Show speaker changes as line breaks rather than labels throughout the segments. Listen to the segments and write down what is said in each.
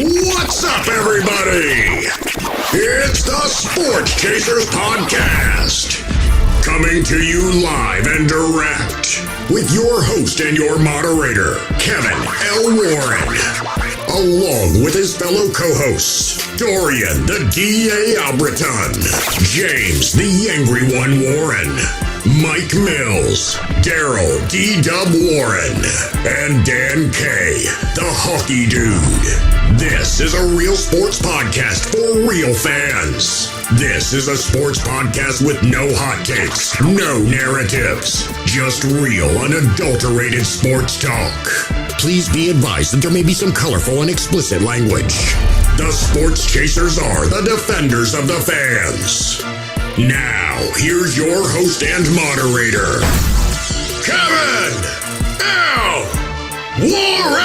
What's up, everybody? It's the Sports Chasers Podcast. Coming to you live and direct with your host and your moderator, Kevin L. Warren, along with his fellow co-hosts, Dorian the D.A. Albreton, James the Angry One Warren, Mike Mills, Daryl D-Dub Warren, and Dan K, the Hockey Dude. This is a real sports podcast for real fans. This is a sports podcast with no hot takes, no narratives, just real, unadulterated sports talk. Please be advised that there may be some colorful and explicit language. The Sports Chasers are the defenders of the fans. Now, here's your host and moderator, Kevin L. Warren!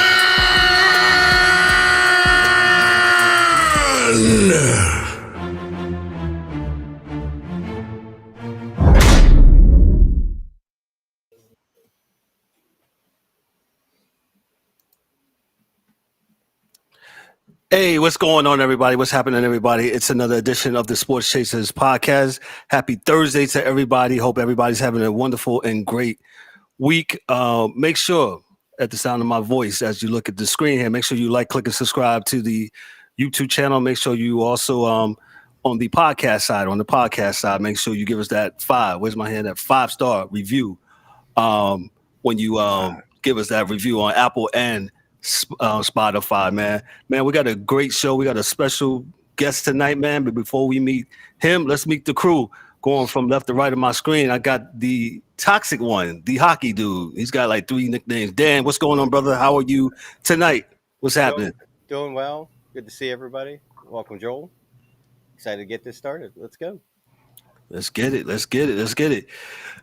Hey, what's going on, everybody? What's happening, everybody? It's another edition of the Sports Chasers Podcast. Happy Thursday to everybody. Hope everybody's having a wonderful and great week. Make sure, at the sound of my voice, as you look at the screen here, make sure you like, click, and subscribe to the YouTube channel. Make sure you also, on the podcast side, make sure you give us that 5-star review when you give us that review on Apple and Spotify, man. We got a great show. We got a special guest tonight, man. But before we meet him, let's meet the crew. Going from left to right of my screen, I got the toxic one, the hockey dude. He's got like 3 nicknames. Dan, what's going on, brother? How are you tonight? What's happening?
Doing well. Good to see everybody. Welcome, Joel. Excited to get this started. Let's go.
Let's get it.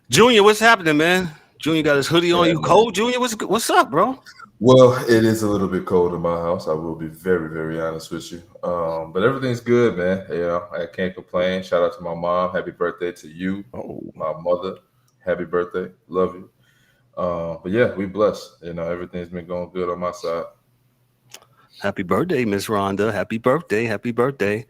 Junior, what's happening, man? Junior got his hoodie on. You cold, Junior? What's up, bro?
Well, it is a little bit cold in my house. I will be very, very honest with you. But everything's good, man. You know, I can't complain. Shout out to my mom. Happy birthday to you. My mother. Happy birthday. Love you. But yeah, we blessed. You know, everything's been going good on my side.
Happy birthday, Miss Rhonda. Happy birthday.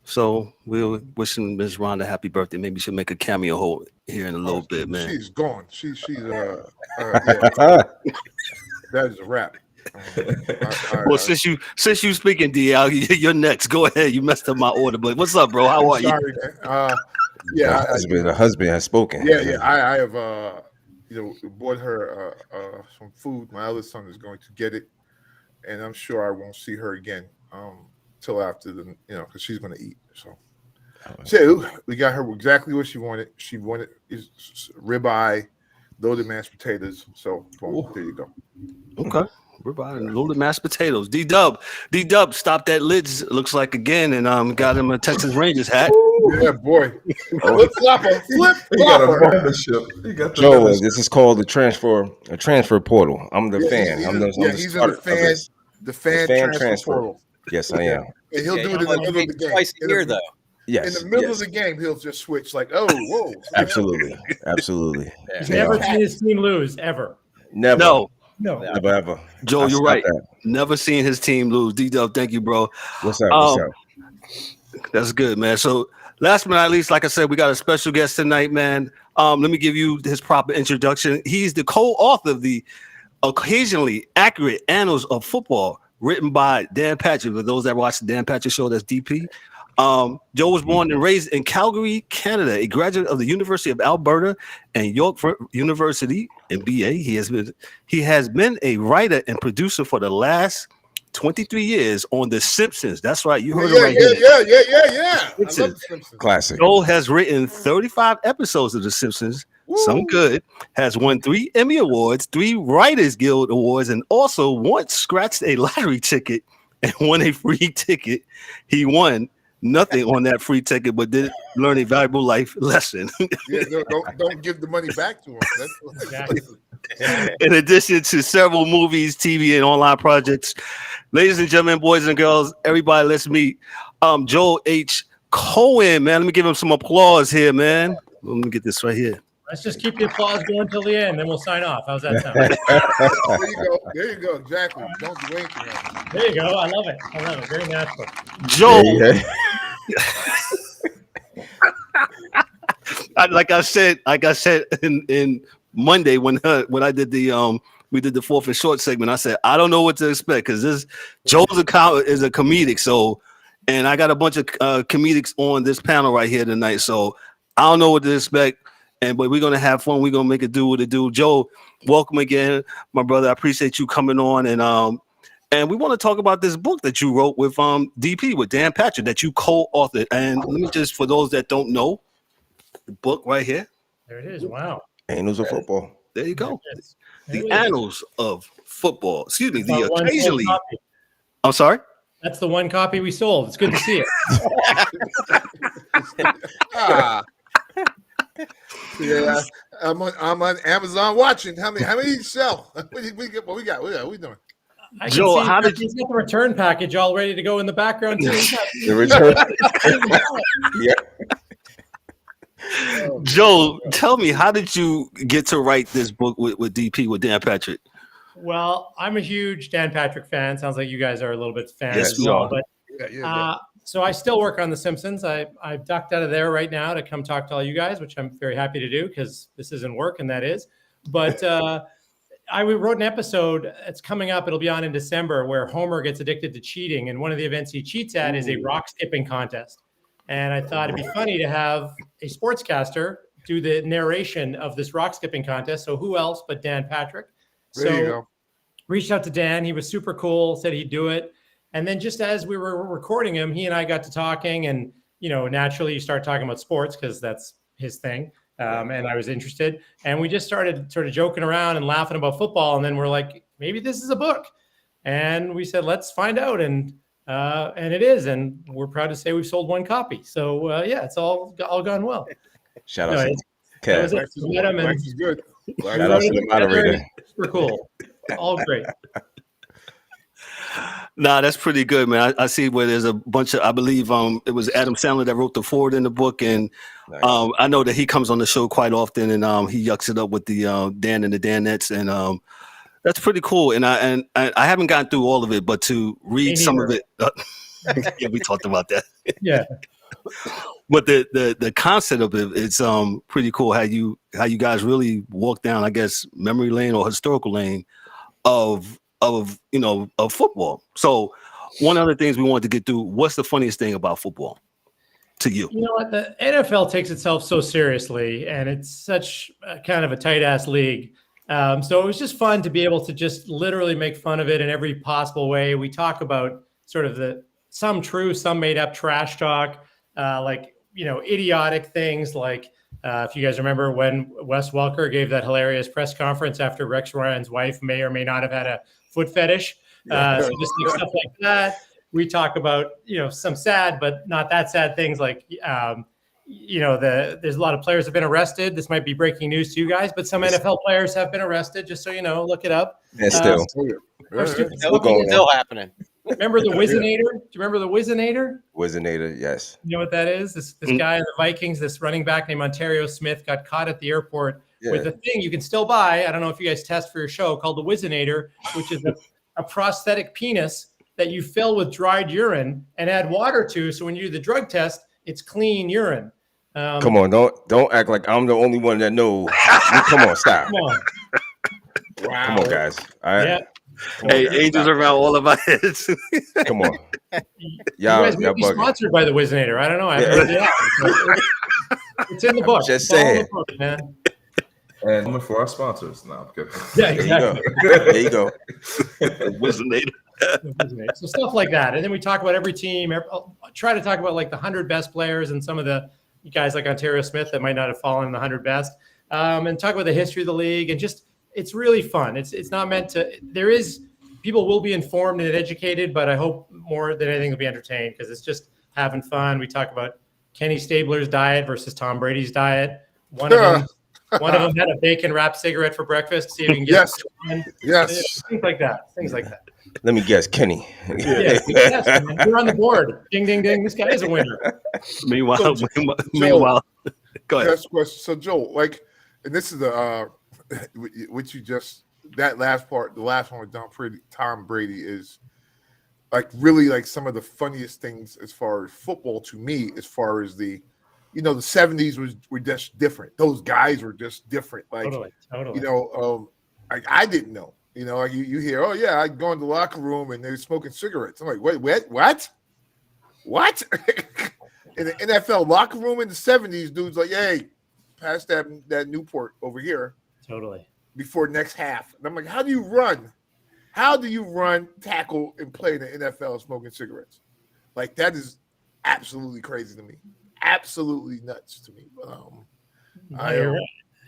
So we're wishing Miss Rhonda happy birthday. Maybe she'll make a cameo here in a little bit, man.
She's gone. She's yeah. That is a wrap.
Well, since you speaking, DL, you're next. Go ahead. You messed up my order, but what's up, bro? How are you?
Sorry, man.
The husband has spoken.
Yeah. I have bought her some food. My other son is going to get it, and I'm sure I won't see her again till after because she's going to eat. So we got her exactly what she wanted. She wanted ribeye, loaded mashed potatoes. So there you go.
Okay. Ribeye and loaded mashed potatoes. D-Dub, stop that lids. Looks like again, and got him a Texas Rangers hat.
Ooh, yeah, boy. Flip flopper.
He got Joe, this is called a transfer portal. I'm the fan.
He's in the fan transfer portal.
Yes, I am.
And he'll do it in the middle of the game.
Twice a year, though.
Yes. In the middle of the game, he'll just switch like, whoa.
Absolutely.
He's never seen his team lose, ever.
Never.
No.
Never ever.
Joe, you're right. Never seen his team lose. D-Dub, thank you, bro.
What's up?
That's good, man. So last but not least, like I said, we got a special guest tonight, man. Let me give you his proper introduction. He's the co-author of the occasionally accurate Annals of Football, written by Dan Patrick. For those that watch the Dan Patrick Show, that's DP. Joe was born and raised in Calgary, Canada, a graduate of the University of Alberta and York University in BA. He has been a writer and producer for the last 23 years on The Simpsons. That's right. You heard it right here.
Yeah. I love The Simpsons.
Classic.
Joel has written 35 episodes of The Simpsons. Woo. Some good. Has won 3 Emmy Awards, 3 Writers Guild Awards, and also once scratched a lottery ticket and won a free ticket. He won nothing on that free ticket, but did learn a valuable life lesson.
Don't give the money back to him. That's exactly.
In addition to several movies, TV, and online projects, ladies and gentlemen, boys and girls, everybody, let's meet Joel H. Cohen, man. Let me give him some applause here, man. Let me get this right here.
Let's just keep the applause going till the end, then we'll sign off. How's that sound?
There you go. Exactly. Don't do anything else.
There you go. I love it. Very natural.
Joel, like I said in Monday when I did we did the fourth and short segment. I said I don't know what to expect because this Joel's account is a comedic. So, and I got a bunch of comedics on this panel right here tonight. So I don't know what to expect. But we're gonna have fun. We're gonna make it do what it do. Joe, welcome again, my brother. I appreciate you coming on, and we want to talk about this book that you wrote with DP with Dan Patrick that you co-authored. And let me just, for those that don't know, the book right here.
There it is. Wow.
Annals of football.
There you go.
There
The
it is.
Annals of football. Excuse me.
That's
The
one
occasionally.
copy.
I'm sorry.
That's the one copy we sold. It's good to see it.
Yeah, I'm on Amazon watching. How many you sell? What we got? What are we doing?
I can
Joe,
see
how did
he's got the return package all ready to go in the background too.
The return. Yeah.
Joe, tell me, how did you get to write this book with DP with Dan Patrick?
Well, I'm a huge Dan Patrick fan. Sounds like you guys are a little bit fans
Yes,
as
we
well.
are.
But so I still work on The Simpsons. I've ducked out of there right now to come talk to all you guys, which I'm very happy to do because this isn't work and that is. But I wrote an episode. It's coming up. It'll be on in December where Homer gets addicted to cheating, and one of the events he cheats at is a rock skipping contest. And I thought it'd be funny to have a sportscaster do the narration of this rock skipping contest. So who else but Dan Patrick?
There you go.
Reached out to Dan. He was super cool, said he'd do it. And then just as we were recording him, he and I got to talking, and, naturally you start talking about sports because that's his thing. And I was interested, and we just started sort of joking around and laughing about football. And then we're like, maybe this is a book. And we said, let's find out. And it is. And we're proud to say we've sold one copy. So it's all gone well.
Shout out to
That was
Kev.
it.
Wax is good.
Shout out to the moderator.
Super cool. All great.
Nah, that's pretty good, man. I see where there's a bunch of, I believe it was Adam Sandler that wrote the forward in the book, and
Nice.
I know that he comes on the show quite often, and he yucks it up with the Dan and the Danettes, and that's pretty cool. And I haven't gotten through all of it, but to read some of it, yeah, we talked about that.
Yeah.
But the concept of it, it's pretty cool how you guys really walk down, I guess, memory lane or historical lane of football. So one of the things we wanted to get through, what's the funniest thing about football to you?
You know what? The NFL takes itself so seriously, and it's such a kind of a tight ass league. So it was just fun to be able to just literally make fun of it in every possible way. We talk about sort of some true, some made up trash talk, idiotic things like if you guys remember when Wes Welker gave that hilarious press conference after Rex Ryan's wife may or may not have had a foot fetish. So just like stuff like that. We talk about, some sad, but not that sad things like, there's a lot of players have been arrested. This might be breaking news to you guys, but some NFL players have been arrested, just so you know, look it up.
Yeah, still.
Still happening.
Remember the Wizinator? Do you remember the Wizinator?
Wizinator, yes.
You know what that is? This guy in the Vikings, this running back named Ontario Smith, got caught at the airport with a thing you can still buy. I don't know if you guys test for your show, called the Wizinator, which is a prosthetic penis that you fill with dried urine and add water to. So when you do the drug test, it's clean urine.
Come on, don't act like I'm the only one that knows. Come on, stop.
Come on.
Wow.
Come on, guys. All right.
Yeah.
Hey, angels around all of our heads.
Come on.
You
Y'all
guys might be
bugging.
sponsored by the Wizinator. I don't know. I haven't heard it. It's in the book.
Just
It's all in
saying.
the book, man.
And moment for our sponsors now.
Yeah,
There you
exactly.
go. There you go.
Wizinator.
So stuff like that. And then we talk about every team. I'll try to talk about like the 100 best players and some of the guys like Ontario Smith that might not have fallen in the 100 best. And talk about the history of the league. And just, it's really fun. It's not meant to, people will be informed and educated, but I hope more than anything will be entertained because it's just having fun. We talk about Kenny Stabler's diet versus Tom Brady's diet. One of them had a bacon wrapped cigarette for breakfast. See if you can get
Yes.
things like that. Things like that.
Let me guess, Kenny.
Yes, man. You're on the board. Ding, ding, ding. This guy is a winner.
Meanwhile,
So,
go ahead.
That's a question. So, Joel, like, and this is the what you just that last part, the last one with Tom Brady is like really like some of the funniest things as far as football to me, as far as the 70s were just different. Those guys were just different. Like
totally.
like I didn't know. Like you hear, oh yeah, I'd go in the locker room and they're smoking cigarettes. I'm like, wait, what? In the NFL locker room in the 70s, dudes like, hey, pass that Newport over here.
Totally.
Before next half. And I'm like, how do you run? How do you run, tackle, and play in the NFL smoking cigarettes? Like, that is absolutely crazy to me. Absolutely nuts to me.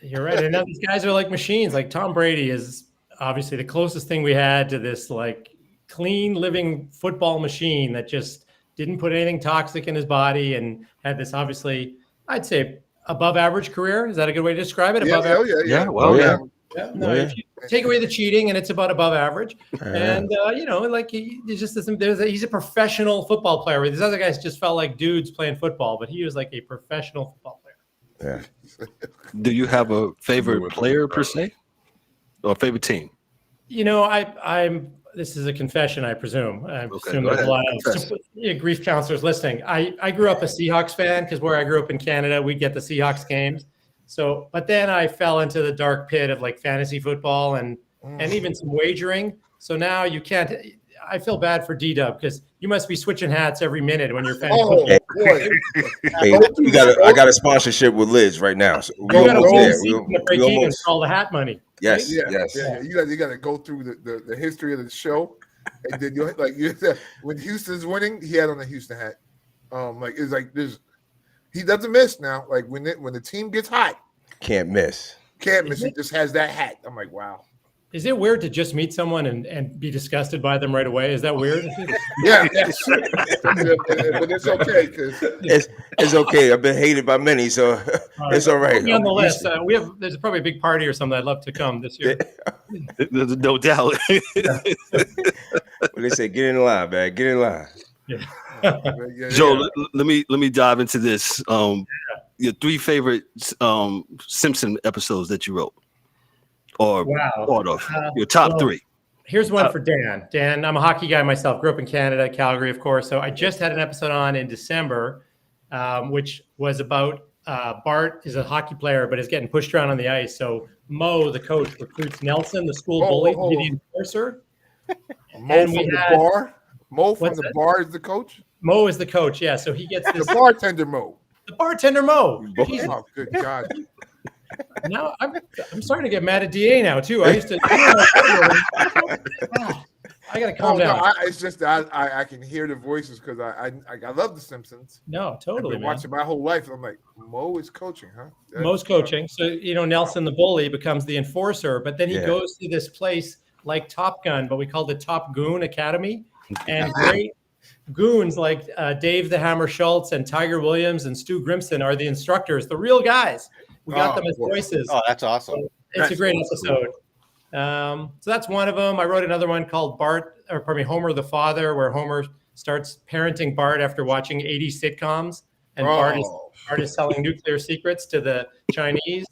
You're right. And now these guys are like machines. Like Tom Brady is obviously the closest thing we had to this like clean living football machine that just didn't put anything toxic in his body and had this obviously, I'd say, above average career. Is that a good way to describe it? Above average?
Yeah.
If you take away the cheating, and it's about above average. And like he's a professional football player. These other guys just felt like dudes playing football, but he was like a professional football player.
Yeah.
Do you have a favorite player per se, or a favorite team?
I'm. This is a confession, I presume. I assume there's a lot of grief counselors listening. I grew up a Seahawks fan because where I grew up in Canada, we'd get the Seahawks games. So, but then I fell into the dark pit of like fantasy football and even some wagering. So now you can't. I feel bad for D-Dub because you must be switching hats every minute when you're fantasy football.
Boy.
Hey, I got a sponsorship with Liz right now. So we
almost all the hat money.
Yes,
right?
yes.
Yeah. You got to go through the history of the show, and then when Houston's winning, he had on a Houston hat. He doesn't miss now. Like when the team gets hot,
can't miss.
He just has that hat. I'm like, wow.
Is it weird to just meet someone and be disgusted by them right away? Is that weird?
Yeah. But it's okay because
it's okay. I've been hated by many, so it's all right.
On the list, there's probably a big party or something. I'd love to come this year.
There's no doubt.
Well, they say, get in line, man. Get in line.
Yeah. Joe, let me dive into this. Your 3 favorite Simpson episodes that you wrote, or part of your top 3.
Here's one for Dan. Dan, I'm a hockey guy myself. Grew up in Canada, Calgary, of course. So I just had an episode on in December, which was about Bart is a hockey player, but is getting pushed around on the ice. So Mo, the coach, recruits Nelson, the school bully, to be the enforcer.
Mo from the bar. Mo from the bar is the coach.
Mo is the coach. Yeah. So he gets this.
The bartender Mo.
The bartender Mo.
Oh, good God.
Now I'm starting to get mad at DA now too. I used to. I gotta calm down.
No, it's just that I can hear the voices because I love The Simpsons.
No, totally.
I've been watching my whole life. I'm like, Mo is coaching, huh?
Mo's coaching. So Nelson the bully becomes the enforcer, but then he goes to this place like Top Gun, but we called it Top Goon Academy, and great goons like Dave the Hammer Schultz and Tiger Williams and Stu Grimson are the instructors, the real guys. We got them as voices.
Oh, that's awesome.
So it's a great episode. So that's one of them. I wrote another one called Homer the Father, where Homer starts parenting Bart after watching 80 sitcoms, and Bart is selling nuclear secrets to the Chinese.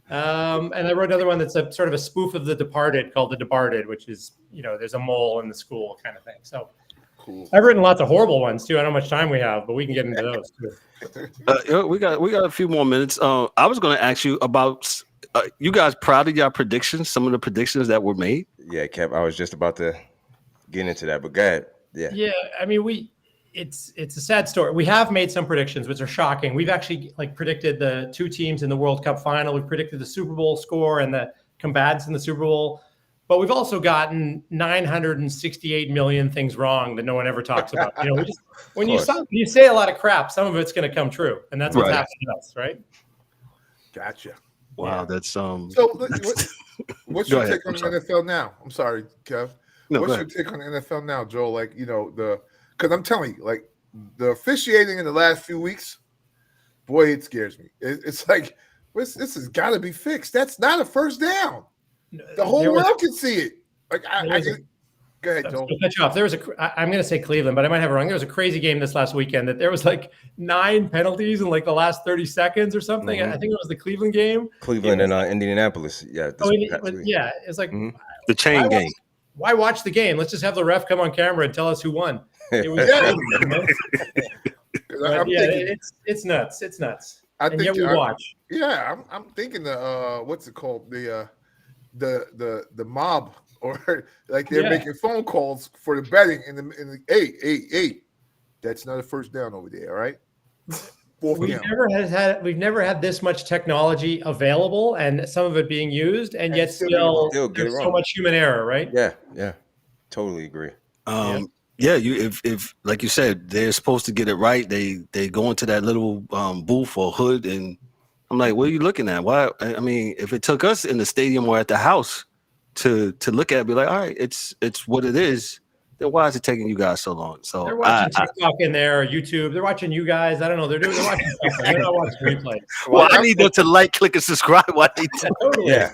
And I wrote another one that's a sort of a spoof of The Departed called The Departed, which is, there's a mole in the school kind of thing. So cool. I've written lots of horrible ones too. I don't know how much time we have, but we can get into those too.
We got a few more minutes. I was going to ask you about you guys proud of your predictions, some of the predictions that were made?
Yeah, Kev, I was just about to get into that, but go ahead.
Yeah. I mean, it's a sad story. We have made some predictions, which are shocking. We've actually predicted the 2 teams in the World Cup final. We've predicted the Super Bowl score and the combatants in the Super Bowl. But we've also gotten 968 million things wrong that no one ever talks about. When you say a lot of crap, some of it's going to come true, and that's what's happening to us, right?
Gotcha.
Wow, that's
So, what's your take on the NFL now? I'm sorry, Kev. What's your take on the NFL now, Joel? Because I'm telling you, the officiating in the last few weeks, boy, it scares me. It's like this has got to be fixed. That's not a first down. The whole world can see it. Go ahead, Joel.
Catch you off. I'm going to say Cleveland, but I might have it wrong. There was a crazy game this last weekend that there was like 9 penalties in like the last 30 seconds or something. I think it was the Cleveland game.
Cleveland and Indianapolis. Yeah.
Yeah. It's like
the chain game.
Why watch the game? Let's just have the ref come on camera and tell us who won. It was it's nuts. It's nuts. And yet we watch.
Yeah, I'm thinking what's it called? The mob, or like they're making phone calls for the betting in the hey, that's not a first down over there, all right?
We've never had this much technology available and some of it being used, and yet still there's so much human error, right?
Yeah, totally agree.
Yeah, if like you said, they're supposed to get it right. They go into that little booth or hood, and I'm like, what are you looking at? Why? I mean, if it took us in the stadium or at the house to look at it, be like, all right, it's what it is. Then why is it taking you guys so long? So
they're watching TikTok in there, or YouTube. They're watching you guys. I don't know. They're watching something. They're not watching replay.
Well, I need them to like, click, and subscribe.
Yeah.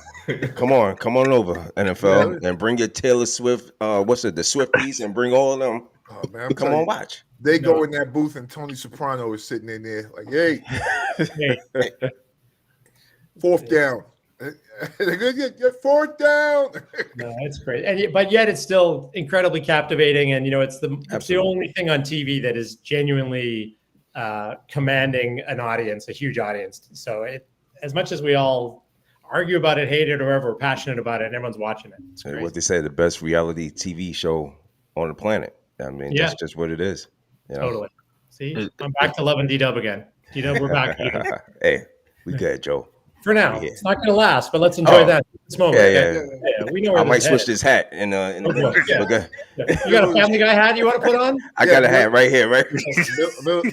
Come on over, NFL, and bring your Taylor Swift, the Swifties, and bring all of them.
Oh, man,
come on, watch.
They go in that booth, and Tony Soprano is sitting in there like, hey. Fourth down. Fourth down.
No, it's great, but yet it's still incredibly captivating, and it's the only thing on TV that is genuinely commanding an audience, a huge audience. So as much as we all argue about it, hate it, or whatever, we're passionate about it, and everyone's watching it. It's great.
What they say, the best reality TV show on the planet. I mean, that's just what it is.
Totally. See, I'm back to loving D-Dub again. D-Dub, we're back.
Hey, we good, Joe.
For now, it's not going to last, but let's enjoy this moment.
Yeah. We know. I might switch this hat in the
You got a Family Guy hat you want to put on?
I got a hat right here, right?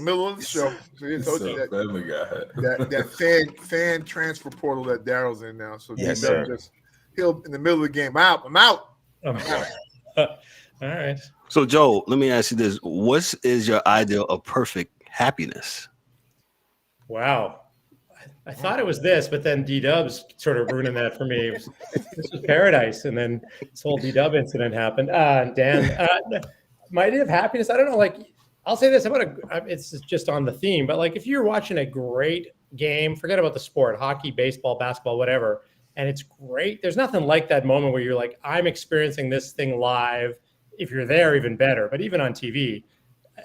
Middle of the show. So
Family Guy hat.
That fan transfer portal that Daryl's in now. So
yes, sir.
He'll in the middle of the game. I'm out.
All right.
So, Joe, let me ask you this: what is your ideal of perfect happiness?
Wow. I thought it was this, but then D-Dub's sort of ruining that for me. This was paradise, and then this whole D-Dub incident happened. Dan, my idea of happiness, I don't know, like, I'll say this, it's just on the theme, but like if you're watching a great game, forget about the sport, hockey, baseball, basketball, whatever, and it's great, there's nothing like that moment where you're like, I'm experiencing this thing live. If you're there, even better. But even on TV,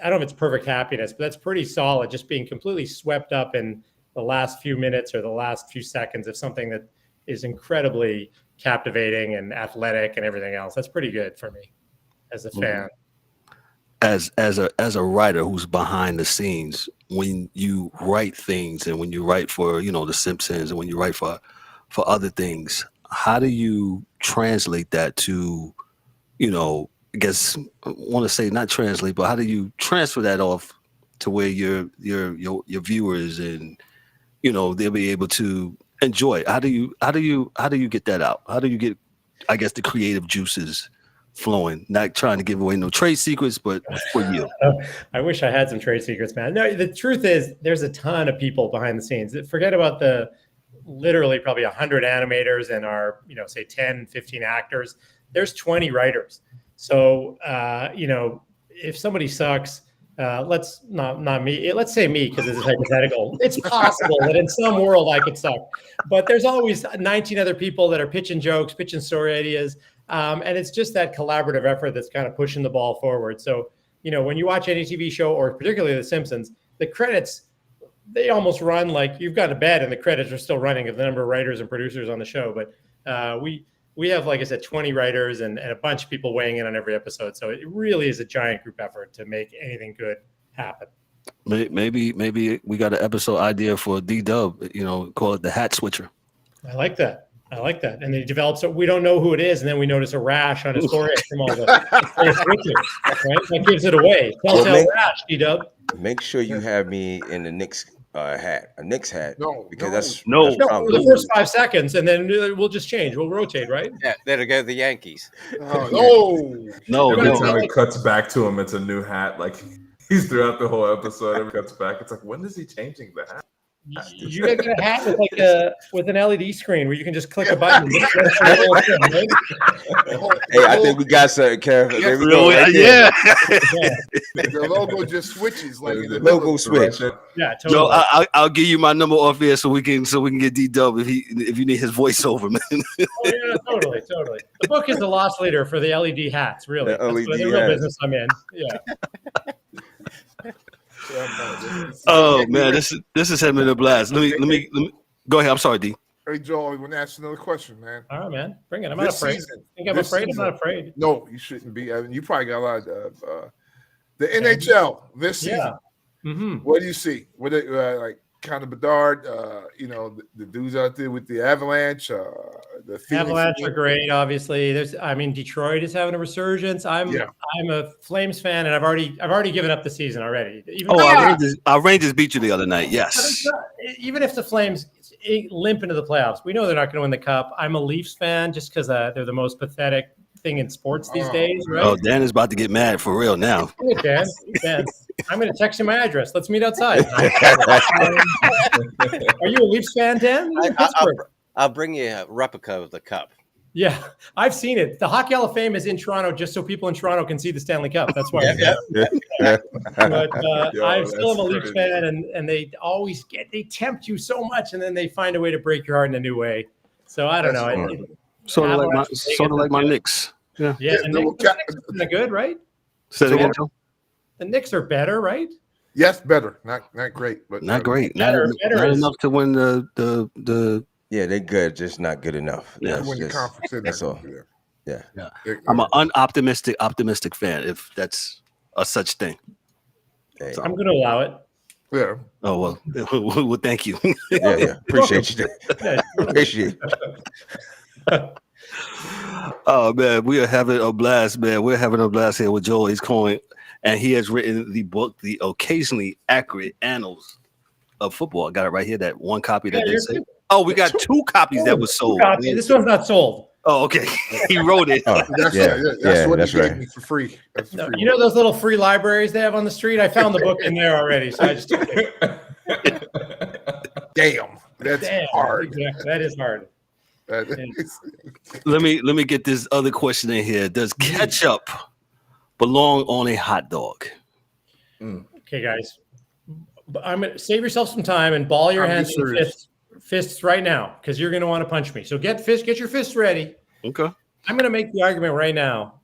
I don't know if it's perfect happiness, but that's pretty solid, just being completely swept up in the last few minutes or the last few seconds of something that is incredibly captivating and athletic and everything else. That's pretty good for me as a fan.
As a writer who's behind the scenes, when you write things and when you write for The Simpsons and when you write for other things, how do you translate that to I guess I want to say not translate, but how do you transfer that off to where your viewers and they'll be able to enjoy it? How do you get that out? How do you get, I guess, the creative juices flowing? Not trying to give away no trade secrets, but for you.
I wish I had some trade secrets, man. No, the truth is there's a ton of people behind the scenes. Forget about the literally probably 100 animators and our, say 10, 15 actors. There's 20 writers. So, if somebody sucks, let's not me. Let's say me, because this is hypothetical. It's possible that in some world I could suck, but there's always 19 other people that are pitching jokes, pitching story ideas, and it's just that collaborative effort that's kind of pushing the ball forward. So, when you watch any TV show, or particularly The Simpsons, the credits, they almost run like you've got to bed and the credits are still running of the number of writers and producers on the show. But we have, like I said, 20 writers and a bunch of people weighing in on every episode. So it really is a giant group effort to make anything good happen.
Maybe we got an episode idea for D-Dub, call it the hat switcher.
I like that. And then he develops it. We don't know who it is. And then we notice a rash on his forehead from all the switches, right? That gives it away. Telltale rash, D-Dub.
Make sure you have me in the Knicks hat, a Knicks hat, because that's
no
for the first 5 seconds, and then we'll just change. We'll rotate, right?
Yeah, that'll go to the Yankees.
No.
Anytime it cuts back to him, it's a new hat. Like he's throughout the whole episode. It cuts back. It's like, when is he changing the hat?
You gotta get a hat with with an LED screen where you can just click a button.
Hey, I think we got something, Kev. There we go. Right there.
The logo just switches like
The logo switch.
Yeah, totally.
Joe, I'll give you my number off here so we can get D-Dub if you need his voiceover, man.
Oh yeah, totally. The book is the loss leader for the LED hats. Really,
The LED
that's the real
hats.
business I'm in. Yeah.
Oh man, this is having a blast. Let me go ahead. I'm sorry, D.
Hey Joel, I want to ask you another question, man.
All right, man. Bring it. I'm not
This
afraid.
season-
Think I'm
this
afraid?
season-
I'm not afraid.
No, you shouldn't be. I mean, you probably got a lot of the NHL this season.
Yeah. Mm-hmm.
What do you see? What like kind of Bedard? The dudes out there with the Avalanche. The Phoenix
Avalanche are great. Obviously, Detroit is having a resurgence. I'm a Flames fan, and I've already given up the season already.
Our Rangers beat you the other night. Yes.
Even if the Flames limp into the playoffs, we know they're not going to win the cup. I'm a Leafs fan just because they're the most pathetic thing in sports these days, right?
Oh, Dan is about to get mad for real now.
Hey, Dan. I'm going to text you my address. Let's meet outside. Are you a Leafs fan, Dan?
I'll bring you a replica of the cup.
Yeah, I've seen it. The Hockey Hall of Fame is in Toronto just so people in Toronto can see the Stanley Cup. That's why. But I still am a Leafs fan, and they always they tempt you so much, and then they find a way to break your heart in a new way. So I don't know.
Sort of like my Knicks. Yeah.
Yeah, the Knicks are good, right?
Say that again, Joe?
The Knicks are better, right?
Yes, better. Not great, but
not great.
Better
not enough to win the.
Yeah, they're good, just not good enough.
Yeah,
win the conference.
That's all. Yeah.
I'm an optimistic fan, if that's a such thing.
Hey.
I'm going to allow it.
Yeah.
Oh well. Well, thank you.
Yeah. Appreciate you. Appreciate it.
Oh man, we are having a blast, man. We're having a blast here with Joel Cohen, and he has written the book, The Occasionally Accurate Annals of Football. I got it right here. That one copy that they said. Oh, we got two copies that was sold.
This one's not sold.
Oh, okay. He wrote it.
That's what he gave me for free. That's
No,
free.
you know those little free libraries they have on the street? I found the book in there already, so I just took it.
Damn, that's hard.
Exactly. That is hard.
Let me get this other question in here. Does ketchup belong on a hot dog?
Okay, guys. I'm gonna save yourself some time and ball your hands in fists right now because you're going to want to punch me. So get your fists ready.
Okay.
I'm going to make the argument right now.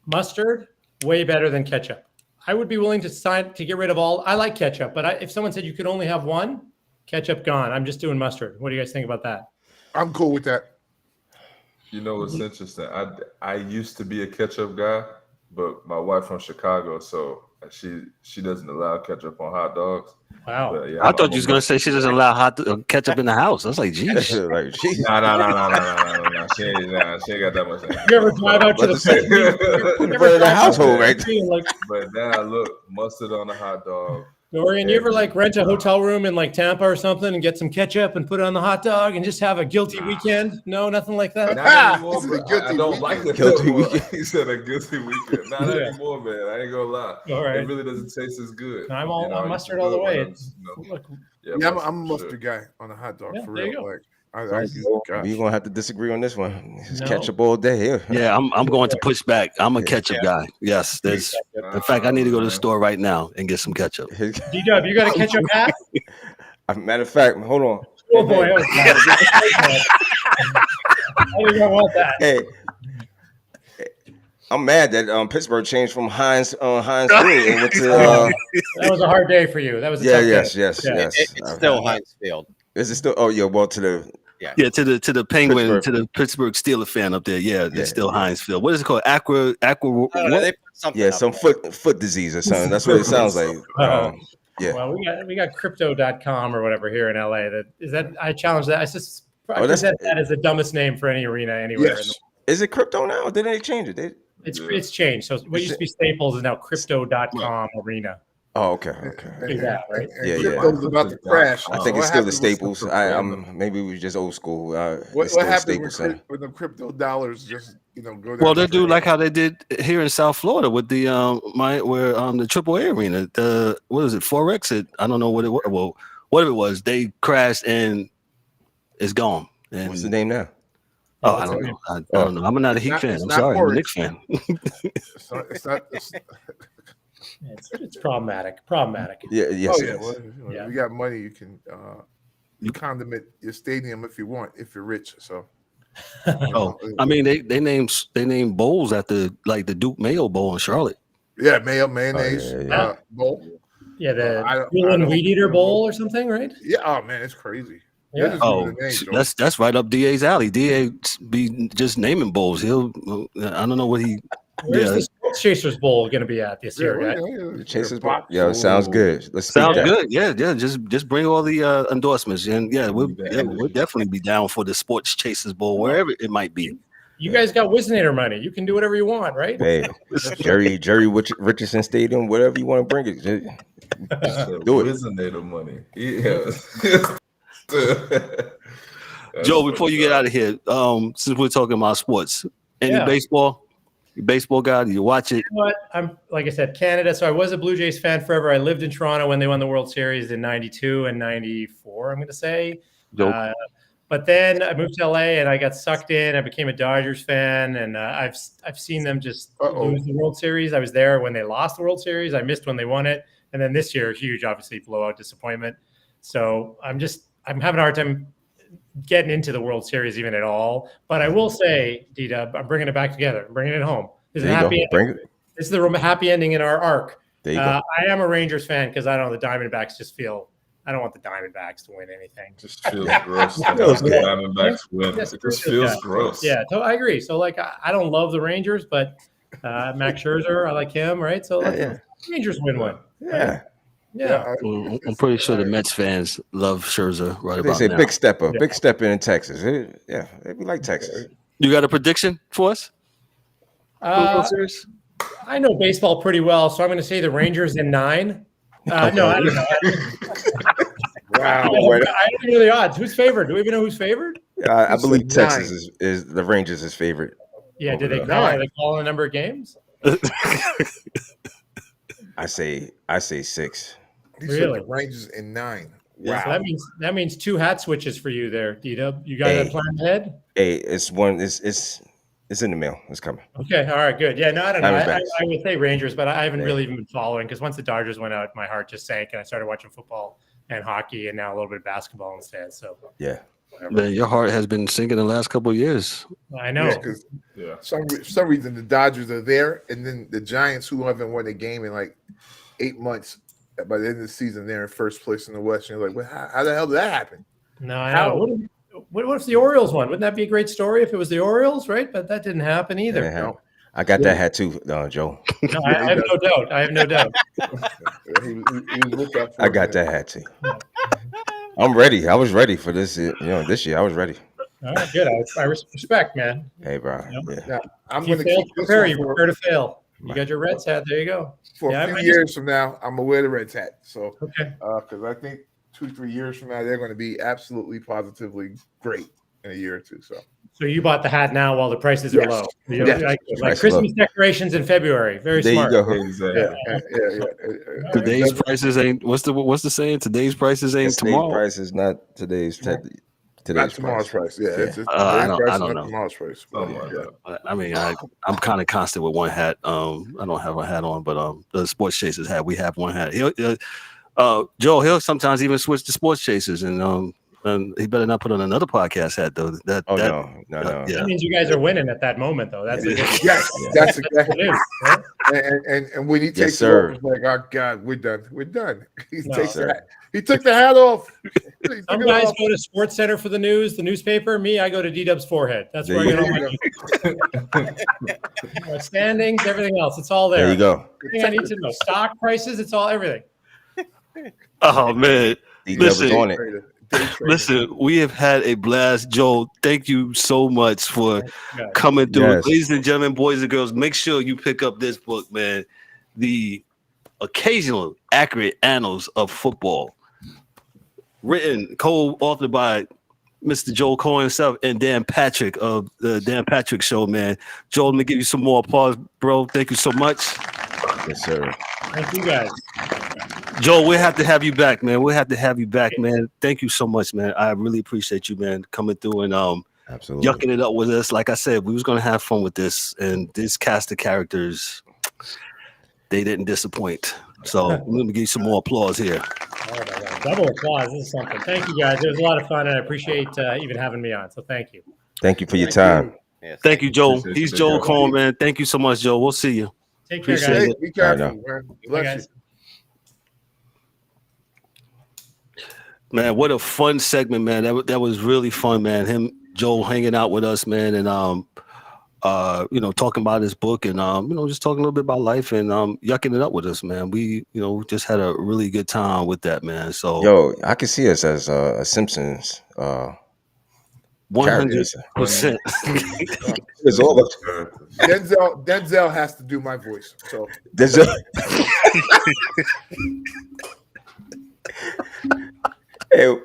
Mustard, way better than ketchup. I would be willing to get rid of all. I like ketchup, but if someone said you could only have one, ketchup gone. I'm just doing mustard. What do you guys think about that?
I'm cool with that.
You know what's interesting? I used to be a ketchup guy, but my wife from Chicago, so she doesn't allow ketchup on hot dogs.
Wow.
But, yeah,
I thought you was gonna say she doesn't allow ketchup in the house. I was like, geez.
No.
She ain't got that much.
You ever drive out to
the household, right?
But now look, mustard on a hot dog.
Dorian, you ever rent a hotel room in Tampa or something and get some ketchup and put it on the hot dog and just have a guilty weekend? No, nothing like that.
Not anymore,
This is a
bro.
guilty
I don't
weekend.
like the
Guilty weekend.
He said a guilty weekend. Not anymore, man. I ain't gonna lie.
All right.
It really doesn't taste as good.
I'm all mustard all the way. Look,
Yeah, I'm a mustard guy on a hot dog for
there you
real.
go.
You're gonna have to disagree on this one. It's
No.
ketchup all day here.
Yeah, I'm going to push back. I'm a ketchup guy. Yes, there's. In fact, I need to go to the store right now and get some ketchup.
D-Dub, you got a ketchup hat?
Matter of fact, hold on.
Oh boy, I didn't want that.
Hey, I'm mad that Pittsburgh changed from Heinz Field and went to.
That was a hard day for you. That was a tough day.
Yes.
It's still Heinz Field.
Is it still? Oh yeah, well to the.
Yeah, to the Penguin, to the Pittsburgh Steelers fan up there. Yeah, it's still Heinz Field. What is it called? Aqua.
They put something
Some
up
foot disease or something. That's what it sounds like. Yeah.
Well, we got crypto.com or whatever here in LA. I challenge that. I just
Oh, that's-
present that as the dumbest name for any arena anywhere.
Yes.
Is it crypto now? Or didn't they change it?
It's changed. So what used to be Staples is now crypto.com arena.
Oh, okay.
Is that right?
Yeah.
Crypto's about to crash.
I think
What
it's still the
happened with
Staples.
crypto?
Maybe we just old school.
What
it's still the
happened
Staples Center.
when the crypto dollars just go down?
Well, they do like how they did here in South Florida with the the AAA arena. What is it? Forex? I don't know what it was. Well, whatever it was, they crashed and it's gone. And
What's the name now?
Oh, I don't know. I don't know. I'm not a Heat fan.
It's
I'm
not
sorry. I'm a
porridge.
Knicks fan.
It's problematic. Problematic.
Yeah, yes.
Oh yeah,
yes.
well,
Yeah.
you got money, you can condiment your stadium if you want, if you're rich. So,
Oh, I mean, they named bowls after like the Duke Mayo Bowl in Charlotte.
yeah, mayonnaise,
yeah.
bowl.
Yeah, the
I don't-
Greenland
I don't-
Weed Eater Bowl or something, right?
Yeah, oh man, it's crazy.
Yeah.
They're just
Oh,
giving the name, Joe.
that's right up DA's alley. DA be just naming bowls. I don't know what he.
Where's
Yeah.
the Sports Chasers Bowl going to be at this year, guys?
The Chasers
box.
Yo, sounds good. Let's speak
Sounds
that.
good. Yeah. Just bring all the endorsements, and we'll definitely be down for the Sports Chasers Bowl wherever it might be.
You guys got Wisnator money. You can do whatever you want, right?
Hey, Jerry Richardson Stadium, whatever you want to bring it. Do it.
Resonator money. Yeah.
Joe, before you get out of here, since we're talking about sports, any baseball? You baseball guy? Do you watch it?
You know what? I'm like I said, Canada. So I was a Blue Jays fan forever. I lived in Toronto when they won the World Series in '92 and '94. I'm going to say. But then I moved to LA and I got sucked in. I became a Dodgers fan, and I've seen them just lose the World Series. I was there when they lost the World Series. I missed when they won it, and then this year, huge, obviously blowout disappointment. So I'm having a hard time getting into the World Series even at all. But I will say, D-Dub, I'm bringing it back together. I'm bringing it home. This is a happy ending. This is the happy ending in our arc.
There you go.
I am a Rangers fan because I don't know, the Diamondbacks just feel. I don't want the Diamondbacks to win anything.
Just feels gross. The Diamondbacks win. It just feels gross.
Yeah, so I agree. So like, I don't love the Rangers, but Max Scherzer, I like him, right? So Rangers win one.
Yeah.
Yeah.
I'm pretty sure the Mets fans love Scherzer right
They
about
say
now.
big stepper, big step in Texas. We like Texas.
You got a prediction for us?
I know baseball pretty well, so I'm going to say the Rangers in 9. No, I don't know.
Wow.
I don't know the odds. Who's favored? Do we even know who's favored?
I believe Texas is the Rangers is favorite.
Yeah, are they calling a number of games?
I say 6.
He
Really?
said the Rangers in 9.
Yeah,
Wow.
so that means 2 hat switches for you there, D-Dub. You got a plan ahead?
Hey, it's in the mail. It's coming.
Okay, all right, good. Yeah, no, I don't know.
Diamondbacks.
I would say Rangers, but I haven't really even been following because once the Dodgers went out, my heart just sank, and I started watching football and hockey, and now a little bit of basketball instead. So
Yeah.
Man, your heart has been sinking the last couple of years.
I know.
Yeah, for some reason the Dodgers are there, and then the Giants, who haven't won a game in like 8 months, by the end of the season, they're in first place in the West. And you're like, well, how the hell did that happen?
No, I know. What if the Orioles won? Wouldn't that be a great story if it was the Orioles, right? But that didn't happen either.
No. I got that hat too, Joe.
No, I have no doubt. I have no doubt.
I got that hat too. I'm ready. I was ready for this. This year I was ready.
All right, good. I respect, man.
Hey, bro.
Yep.
Now, I'm
If you
going to
fail
keep
to
this
prepare,
one
you
for,
prepare to fail. You got your Reds hat. There you go.
for
Yeah,
a few years from now. I'm going to wear the Reds hat. So,
Okay.
because I think 2-3 years from now, they're going to be absolutely positively great in a year or two. So
you bought the hat now while the prices are
Yes.
low.
Yes.
Like
Price
Christmas decorations in February. Very
There
smart.
you go.
Exactly.
yeah.
Today's prices ain't what's the saying? Today's prices ain't tomorrow.
Price is not today's
Not tomorrow's price. Yeah, it's today's
I
price,
don't
not
know.
tomorrow's price.
Something like that.
I mean, I'm kind of constant with one hat. I don't have a hat on, but the Sports Chasers hat. We have one hat. Joel, he'll sometimes even switch to Sports Chasers, and he better not put on another podcast hat though.
No.
Yeah.
That means you guys are winning at that moment, though. That's
Yes, that's exactly.
it is. Right?
And when he takes it
sir.
off, it's like, oh God, we're done. We're done. He
No,
takes
sir.
the hat. He took the hat off. He took
Some
it
guys
off.
go to Sports Center for the news, the newspaper. Me, I go to D-Dub's forehead. That's where I
There
get all my standings, everything else. It's all there.
There you go.
Everything I need to know. Stock prices, it's all everything.
Oh man,
D-Dub was on it.
Day trading.
listen, we have had a blast, Joel. Thank you so much for
Yeah.
coming through,
Yes.
ladies and gentlemen, boys and girls. Make sure you pick up this book, man. The Occasional Accurate Annals of Football, written, co-authored by Mr. Joel Cohen himself and Dan Patrick of the Dan Patrick Show, man. Joel, let me give you some more applause, bro. Thank you so much.
Yes, sir.
Thank you guys.
Joel, we'll have to have you back, man. We'll have to have you back, man. Thank you so much, man. I really appreciate you, man, coming through and
Absolutely.
yucking it up with us. Like I said, we was gonna have fun with this, and this cast of characters, they didn't disappoint. So let me give you some more applause here.
Oh my God. Double applause. This is something. Thank you, guys. It was a lot of fun, and I appreciate even having me on. So thank you.
Thank you for your
Thank
time.
you.
Yes,
Thank you, Joel.
Appreciate you.
He's
Take
Joel
care.
Cohen, man. Thank you so much, Joe. We'll see you.
Take care,
Appreciate
guys.
it.
Be careful,
know.
man.
Bye,
Bless
guys.
Man, what a fun segment, man. That was really fun, man. Him, Joel, hanging out with us, man, and talking about his book and just talking a little bit about life and yucking it up with us, man. We, just had a really good time with that, man. So
Yo, I can see us as a Simpsons
100%.
It's all of
Denzel has to do my voice. So
there's a Hey, all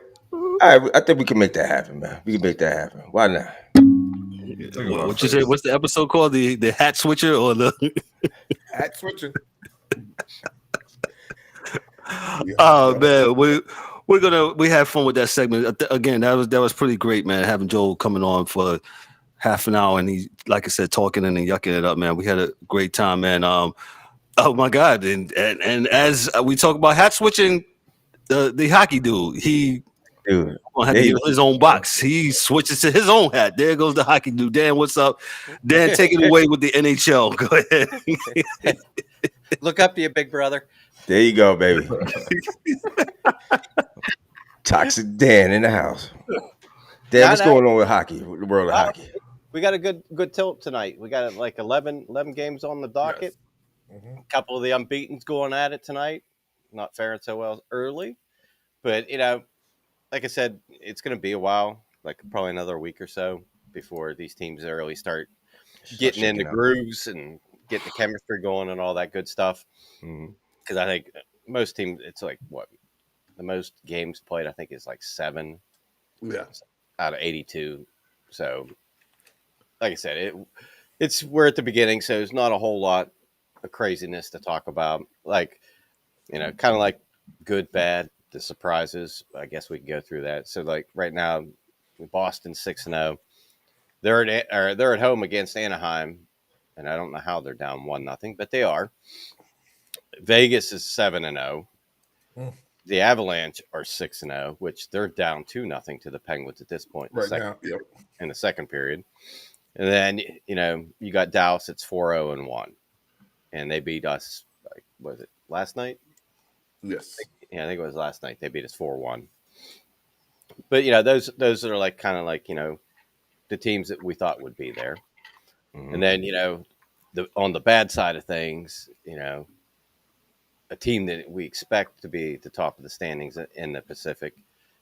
right, I think we can make that happen, man. We can make that happen. Why not?
What you say? What's the episode called? The hat switcher or the?
hat switching.
Man, we had fun with that segment again. That was pretty great, man. Having Joel coming on for half an hour and he, like I said, talking and then yucking it up, man. We had a great time, man. Oh my God! And as we talk about hat switching, the hockey dude, he
Dude,
had to get his own box. He switches to his own hat. There goes the hockey dude. Dan, what's up? Dan, take it away with the NHL. Go ahead.
Look up to you, big brother.
there you go, baby. Toxic Dan in the house. Dan, what's going on with hockey, with the world of hockey?
We got a good tilt tonight. We got like 11 games on the docket.
Yes.
A couple of the unbeaten's going at it tonight. Not faring so well early. But, like I said, it's going to be a while, like probably another week or so before these teams really start getting into grooves and getting the chemistry going and all that good stuff. Because I think most teams, it's like what the most games played, I think, is like 7 out of 82. So, like I said, we're at the beginning, so there's not a whole lot of craziness to talk about. Like, kind of like good, bad, the surprises. I guess we can go through that. So, like right now, Boston 6-0. They're at home against Anaheim, and I don't know how they're down 1-0, but they are. Vegas is 7-0. The Avalanche are 6-0, which they're down 2-0 to the Penguins at this point in the second period. And then you got Dallas. It's 4-0-1, and they beat us. Like, was it last night?
Yes.
I think it was last night. They beat us 4-1. But those are like kind of like the teams that we thought would be there. And then on the bad side of things, a team that we expect to be at the top of the standings in the Pacific,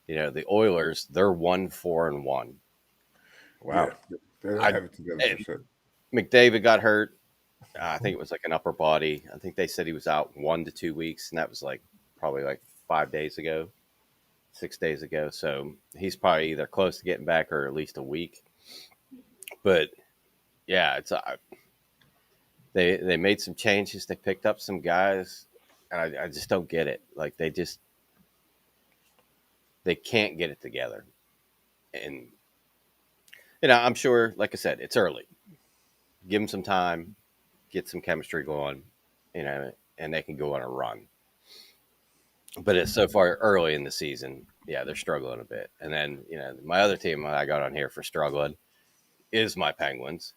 the Oilers, they're 1-4-1.
Wow.
Yeah, they don't have it together for sure.
McDavid got hurt. I think it was like an upper body. I think they said he was out 1 to 2 weeks, and that was like probably like 5 days ago, 6 days ago. So he's probably either close to getting back or at least a week. But yeah, it's they made some changes. They picked up some guys, and I just don't get it. Like they can't get it together. And I'm sure, like I said, it's early. Give them some time, get some chemistry going, and they can go on a run. But it's so far early in the season, yeah, they're struggling a bit. And then, my other team I got on here for struggling is my Penguins,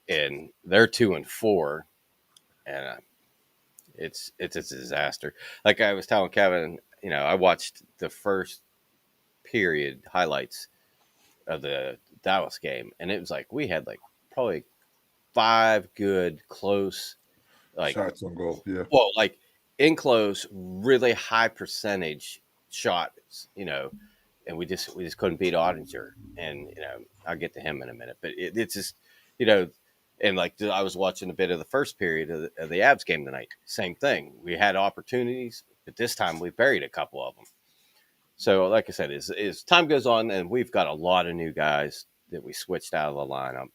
and they're 2-4, and it's a disaster. Like I was telling Kevin, I watched the first period highlights of the Dallas game, and it was like we had like probably 5 good close
Shots on goal. Yeah.
Well, like in close, really high percentage shots, and we just couldn't beat Ottinger. And I'll get to him in a minute, but it's just and like I was watching a bit of the first period of the Avs game tonight. Same thing. We had opportunities, but this time we buried a couple of them. So, like I said, as time goes on, and we've got a lot of new guys that we switched out of the lineup,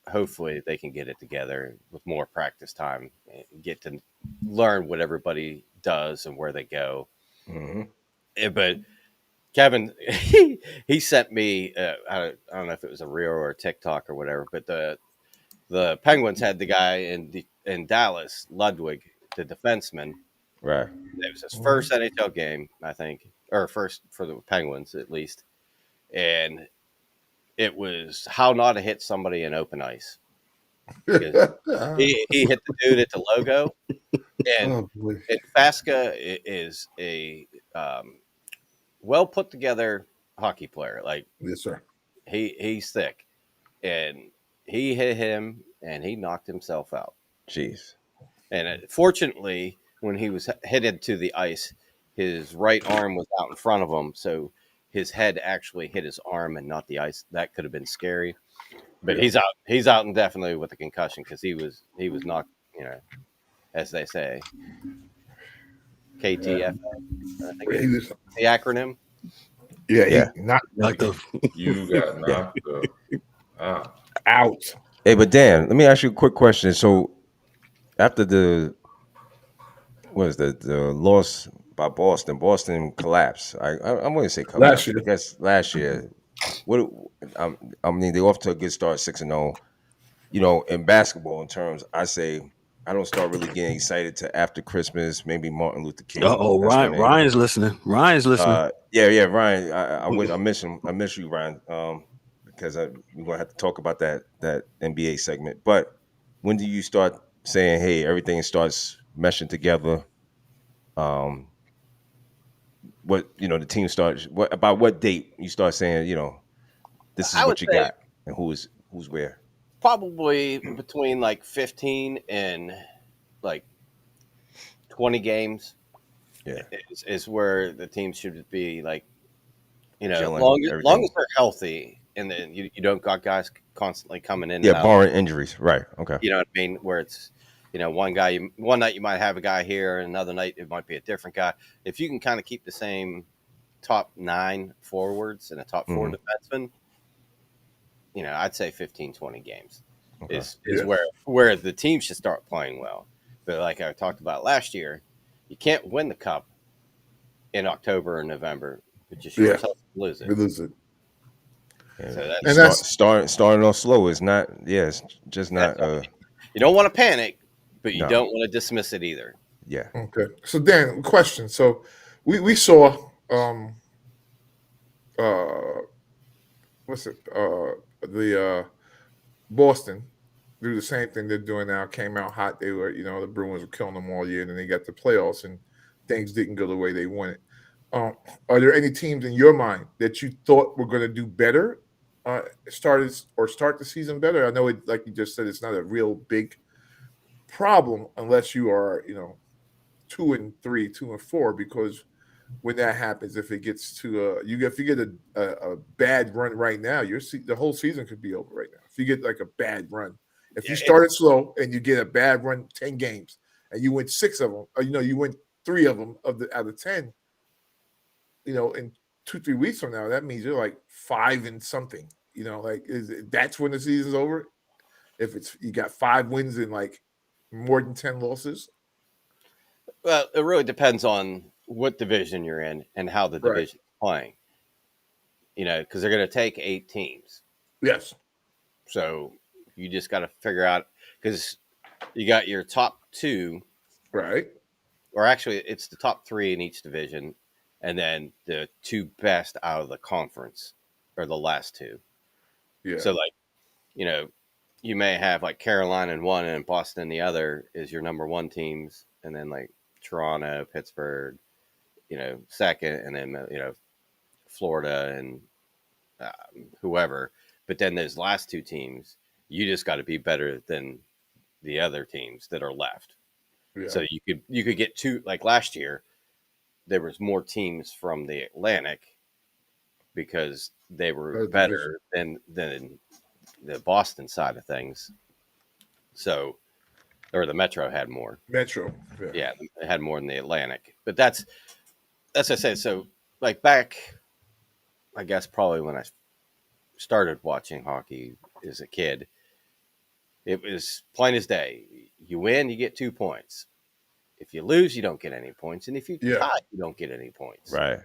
hopefully they can get it together with more practice time and get to learn what everybody does and where they go.
Mm-hmm.
But Kevin, he sent me. I don't know if it was a reel or a TikTok or whatever, but the Penguins had the guy in Dallas, Ludwig, the defenseman.
Right.
It was his first NHL game, I think, or first for the Penguins at least, and it was how not to hit somebody in open ice. He hit the dude at the logo, and
Oh boy.
Fasca is a well put together hockey player. Like
Yes, sir.
he's thick, and he hit him, and he knocked himself out.
Jeez.
And fortunately, when he was headed to the ice, his right arm was out in front of him, so his head actually hit his arm and not the ice. That could have been scary. But
Yeah.
he's out. He's out indefinitely with a concussion because he was knocked. You know, as they say, KTF. I think
He
it's
was,
the acronym.
yeah,
Yeah.
he not
Like the
You got knocked out.
out.
Hey, but Dan, let me ask you a quick question. So after the loss by Boston collapsed. I'm going to say
Last
collapsed.
year.
I guess last year. What I mean, they off to a good start, 6-0. You know, in basketball, in terms, I say I don't start really getting excited to after Christmas, maybe Martin Luther King.
oh
That's when
Ryan's listening. Ryan's listening.
yeah, Ryan. I wish I miss him. I miss you, Ryan. Because we're gonna have to talk about that NBA segment. But when do you start saying, "Hey, everything starts meshing together"? What the team starts. What date you start saying, this is
I would
what you
say
got and who's where?
probably between like 15 and like 20 games
Yeah,
is where the team should be like,
gelling
long
everything.
as they're healthy and then you don't got guys constantly coming in
Yeah,
and out.
barring injuries. Right. Okay.
You know what I mean? Where it's, one night you might have a guy here, and another night it might be a different guy. If you can kind of keep the same top 9 forwards and a top 4
Mhm.
defenseman, I'd say 15, 20 games
Okay.
is
Yeah.
where the team should start playing well. But like I talked about last year, you can't win the cup in October or November, but you sure
Yeah.
as hell lose it.
We lose it.
Yeah.
So
And that's
Starting off slow is not. Yeah, it's just not.
you don't want to panic, but you
No.
don't want to dismiss it either.
Yeah.
okay. So Dan, question. So we saw uh what's it? The Boston do the same thing they're doing now. Came out hot. They were, the Bruins were killing them all year, and then they got the playoffs, and things didn't go the way they wanted. Are there any teams in your mind that you thought were going to do better, start the season better? I know it, like you just said, it's not a real big problem unless you are, 2-3, 2-4, because when that happens, if it gets to if you get a bad run right now, the whole season could be over right now. If you get like a bad run, if you started slow and you get a bad run, 10 games, and you win 6 of them, or you win 3 of them out of 10, in 2-3 weeks from now, that means you're like 5 and something. That's when the season's over. If you got 5 wins and like more than 10 losses.
Well, it really depends on what division you're in and how the
Right.
division's playing. Because they're going to take 8 teams.
Yes.
So you just got to figure out, because you got your top 2,
Right.
or actually it's the top 3 in each division, and then the 2 best out of the conference, or the last 2.
Yeah.
So like, you may have like Carolina in one and Boston in the other is your number 1 teams, and then like Toronto, Pittsburgh, second, and then Florida and whoever. But then those last 2 teams, you just got to be better than the other teams that are left.
Yeah.
So you could get 2, like last year, there was more teams from the Atlantic because they were better than the Boston side of things. So, or the Metro had more.
Metro.
Yeah, it had more than the Atlantic. But that's what I said. So, like back, I guess probably when I started watching hockey as a kid, it was plain as day. You win, you get 2 points. If you lose, you don't get any points, and if you
Yeah.
tie, you don't get any points.
Right.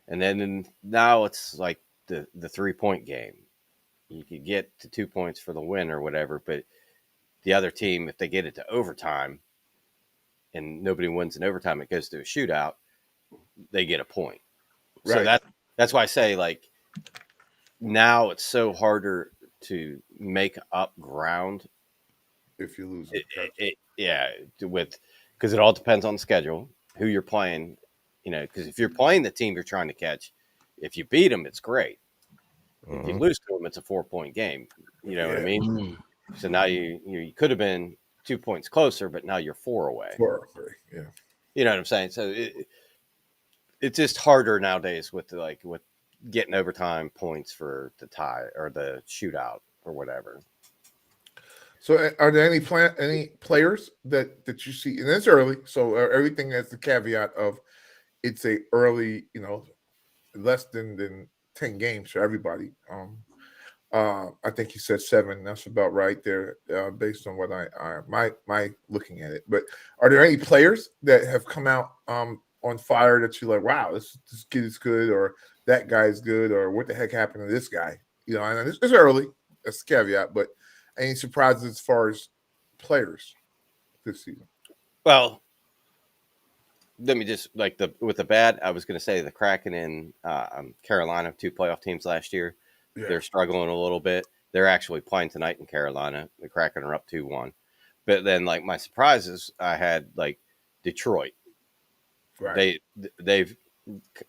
And then now it's like the 3-point game. You could get to 2 points for the win or whatever, but the other team, if they get it to overtime and nobody wins in overtime, it goes to a shootout, they get a point.
Right.
So that's why I say, like, now it's so harder to make up ground.
If you lose,
Because it all depends on the schedule, who you're playing. Because if you're playing the team you're trying to catch, if you beat them, it's great. If you lose to them, it's a 4-point game. You know what I mean?
Mm.
So now you could have been 2 points closer, but now you're 4 away.
4 or 3. Yeah.
You know what I'm saying? So it's just harder nowadays with getting overtime points for the tie or the shootout or whatever.
So, are there any players that you see? And it's early, so everything has the caveat of it's a early, less than 10 games for everybody. I think you said 7. That's about right there, based on what my looking at it. But are there any players that have come out on fire that you're like, wow, this kid is good, or that guy's good, or what the heck happened to this guy? And it's early. That's the caveat, but any surprises as far as players this season?
Well, let me just with the bad. I was going to say the Kraken in Carolina, 2 playoff teams last year.
Yeah.
They're struggling a little bit. They're actually playing tonight in Carolina. The Kraken are up 2-1. But then, my surprises, I had Detroit.
Right.
They're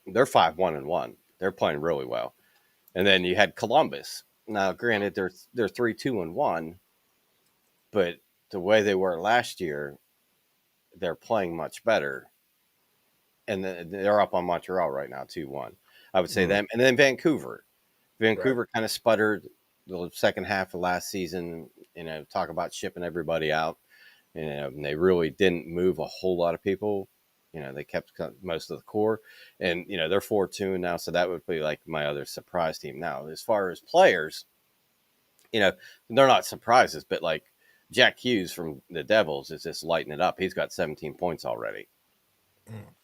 5-1-1. They're playing really well. And then you had Columbus. Now, granted, they're 3-2-1, but the way they were last year, they're playing much better. And then they're up on Montreal right now, 2-1. I would say them. And then Vancouver. Vancouver kind of sputtered the second half of last season, talk about shipping everybody out. And they really didn't move a whole lot of people. They kept most of the core. And, they're 4-2 now, so that would be my other surprise team. Now, as far as players, they're not surprises, but Jack Hughes from the Devils is just lighting it up. He's got 17 points already.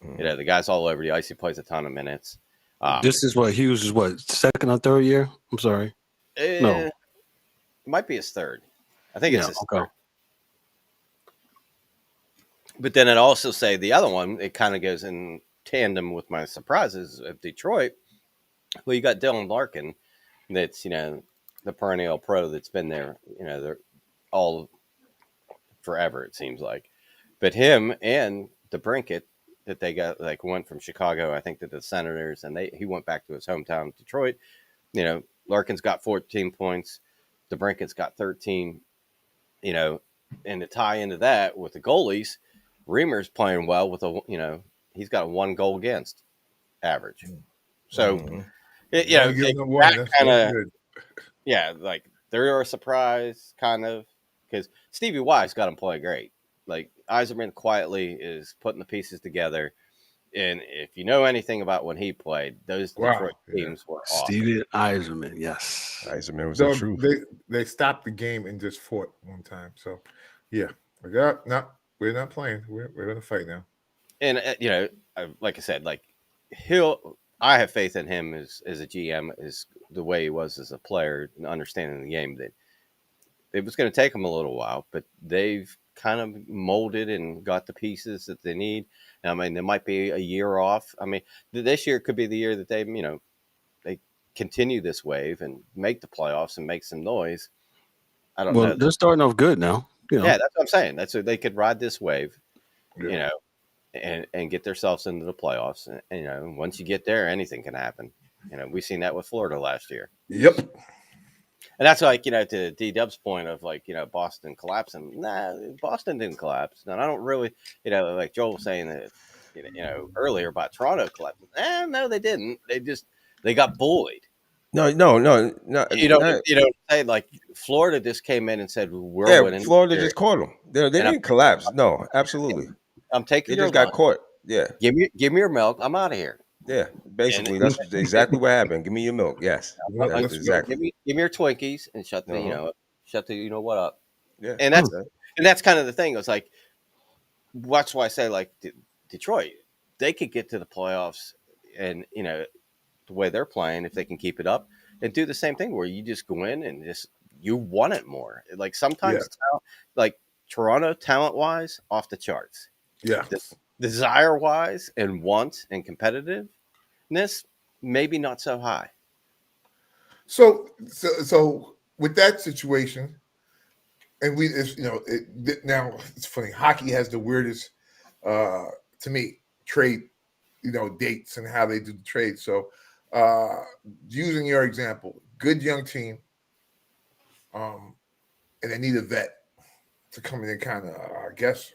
The guy's all over the ice. He plays a ton of minutes.
This is Hughes is second or third year? I'm sorry. No.
It might be his third. I think it's his third. But then it also say the other one, it kind of goes in tandem with my surprises of Detroit. Well, you got Dylan Larkin, that's, the perennial pro that's been there, they're all forever, it seems like. But him and DeBrincat, that they got, went from Chicago, I think, to the Senators, and he went back to his hometown, Detroit. Larkin's got 14 points. DeBrincat's got 13, and to tie into that with the goalies, Reamer's playing well with he's got a 1 goal against average. So, they're a surprise, kind of, because Stevie Y's got him playing great. Yzerman quietly is putting the pieces together. And if you know anything about when he played, those Detroit teams were awesome.
Stevie Yzerman, yes.
Yzerman was the truth.
They stopped the game and just fought one time. So, yeah. We're not playing. We're going to fight now.
And, like I said, I have faith in him as a GM, as the way he was as a player, and understanding the game, that it was going to take him a little while, but they've kind of molded and got the pieces that they need. I mean, there might be a year off. I mean, this year could be the year that they continue this wave and make the playoffs and make some noise. I don't know.
Well, they're starting off good now.
Yeah, that's what I'm saying. That's what they could ride this wave, and get themselves into the playoffs. And, once you get there, anything can happen. We've seen that with Florida last year.
Yep.
And that's to D-Dub's point of Boston collapsing. Nah, Boston didn't collapse. And I don't really, like Joel was saying that, earlier about Toronto collapsing. No, they didn't. They got bullied.
No.
You don't say Florida just came in and said we're winning.
Florida just caught them. They didn't collapse. No, absolutely.
I'm taking.
They just got caught. Yeah.
Give me your milk. I'm out of here.
Yeah, basically that's exactly what happened. Give me your milk. Yes, that's exactly.
Give me your Twinkies and shut the shut the what up.
Yeah,
and that's kind of the thing. It's that's why I say like Detroit, they could get to the playoffs, and the way they're playing, if they can keep it up, and do the same thing where you just go in and just you want it more. Like sometimes, like Toronto, talent wise, off the charts.
Yeah.
Desire wise and want and competitiveness, maybe not so high.
So with that situation, and now it's funny. Hockey has the weirdest, to me, trade, dates and how they do the trade. So, using your example, good young team, and they need a vet to come in and kind of, I guess,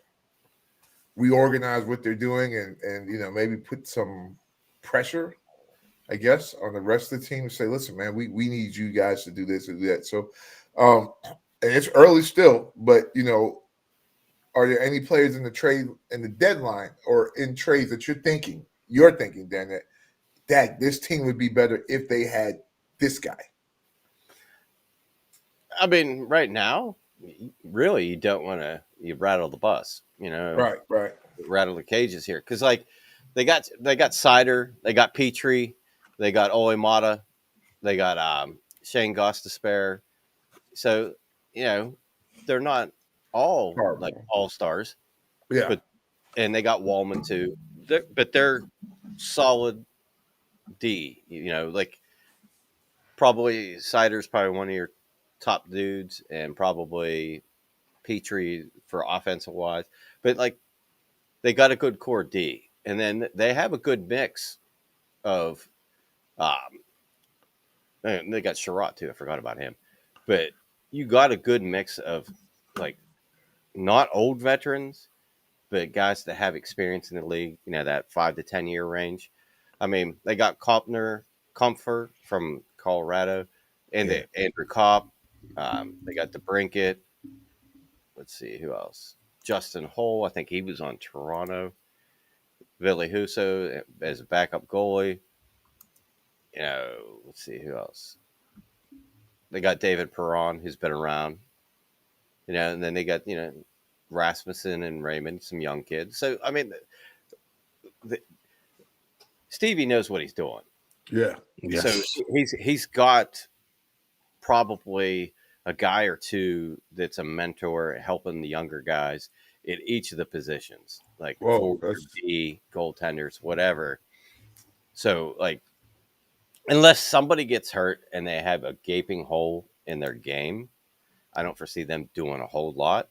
reorganize what they're doing and maybe put some pressure, I guess, on the rest of the team to say, listen, man, we need you guys to do this and do that. So, and it's early still, but are there any players in the trade in the deadline or in trades that you're thinking, Dan, that this team would be better if they had this guy?
I mean, right now, really, you don't want to rattle the bus,
Right.
rattle the cages here, because like they got Cider, they got Petrie, they got Olimata, they got Shane Gostisbehere. So they're not all like all stars,
Yeah.
and they got Wallman too. But they're solid D. Like probably Cider's probably one of your top dudes, and probably Petrie for offensive wise. But like they got a good core D, and then they have a good mix of. And they got Sherratt too. I forgot about him, but you got a good mix of like not old veterans, but guys that have experience in the league. That 5 to 10 year range. I mean, they got Comfort from Colorado, and Andrew Kopp. They got DeBrincat. Let's see who else. Justin Hull. I think he was on Toronto. Ville Husso as a backup goalie. Let's see who else. They got David Perron, who's been around. And then they got Rasmussen and Raymond, some young kids. So I mean, Stevie knows what he's doing.
Yeah.
Yes.
So he's got probably a guy or two that's a mentor helping the younger guys at each of the positions, like forward, D, goaltenders, whatever. So like, unless somebody gets hurt and they have a gaping hole in their game, I don't foresee them doing a whole lot.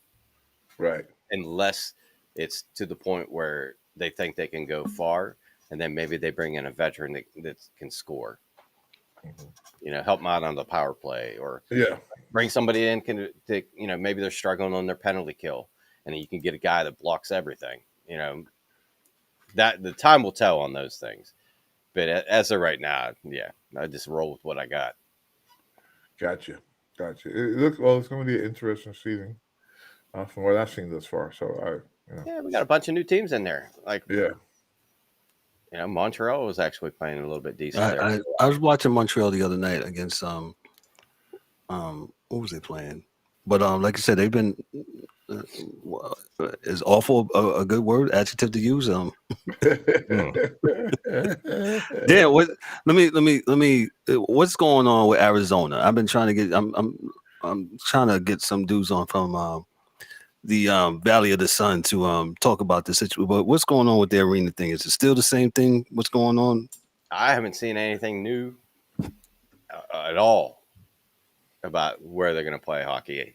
Right.
Unless it's to the point where they think they can go far, and then maybe they bring in a veteran that can score. Help them out on the power play, or bring somebody in maybe they're struggling on their penalty kill, and you can get a guy that blocks everything. That the time will tell on those things. But as of right now, I just roll with what I got.
Gotcha. It looks it's going to be an interesting season from what I've seen thus far. So
we got a bunch of new teams in there. Like Montreal was actually playing a little bit decent.
I was watching Montreal the other night against what was they playing? But like I said, they've been is awful a good word, adjective to use? Let me. What's going on with Arizona? I've been trying to get. I'm trying to get some dudes on from the Valley of the Sun to talk about this situation. But what's going on with the arena thing? Is it still the same thing? What's going on?
I haven't seen anything new at all about where they're going to play hockey.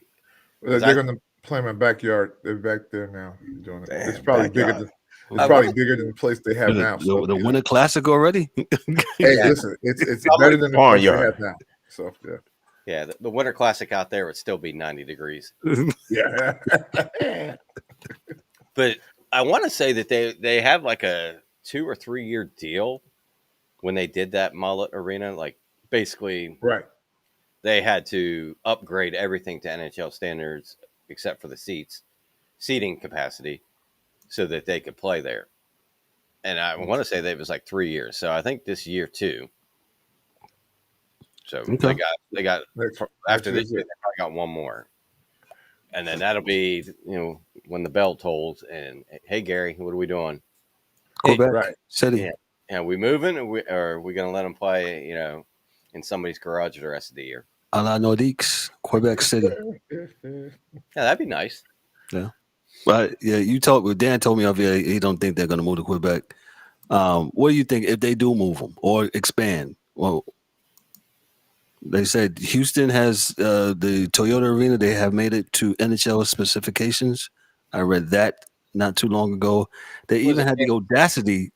They're going to play in my backyard. They're back there now doing it. It's probably bigger than. It's probably bigger than the place they have now.
So, the Winter Classic already?
Hey, listen, it's better than the place they have now. So
yeah, the Winter Classic out there would still be 90 degrees.
Yeah.
But I want to say that they have like a 2 or 3 year deal when they did that Mullet Arena. Like basically,
right.
They had to upgrade everything to NHL standards except for the seating capacity, so that they could play there. And I want to say that it was like 3 years. So I think this year too. So they got after this year, they probably got one more. and then that'll be when the bell tolls. And hey, Gary, what are we doing?
Quebec
Right.
City.
Yeah, are we moving, or are we going to let them play? In somebody's garage the rest of the year?
A la Nordiques, Quebec City.
Yeah, that'd be nice.
Yeah. But yeah, Dan told me off here he don't think they're going to move to Quebec. What do you think if they do move them or expand? Well, they said Houston has the Toyota Arena. They have made it to NHL specifications. I read that not too long ago. They even had the audacity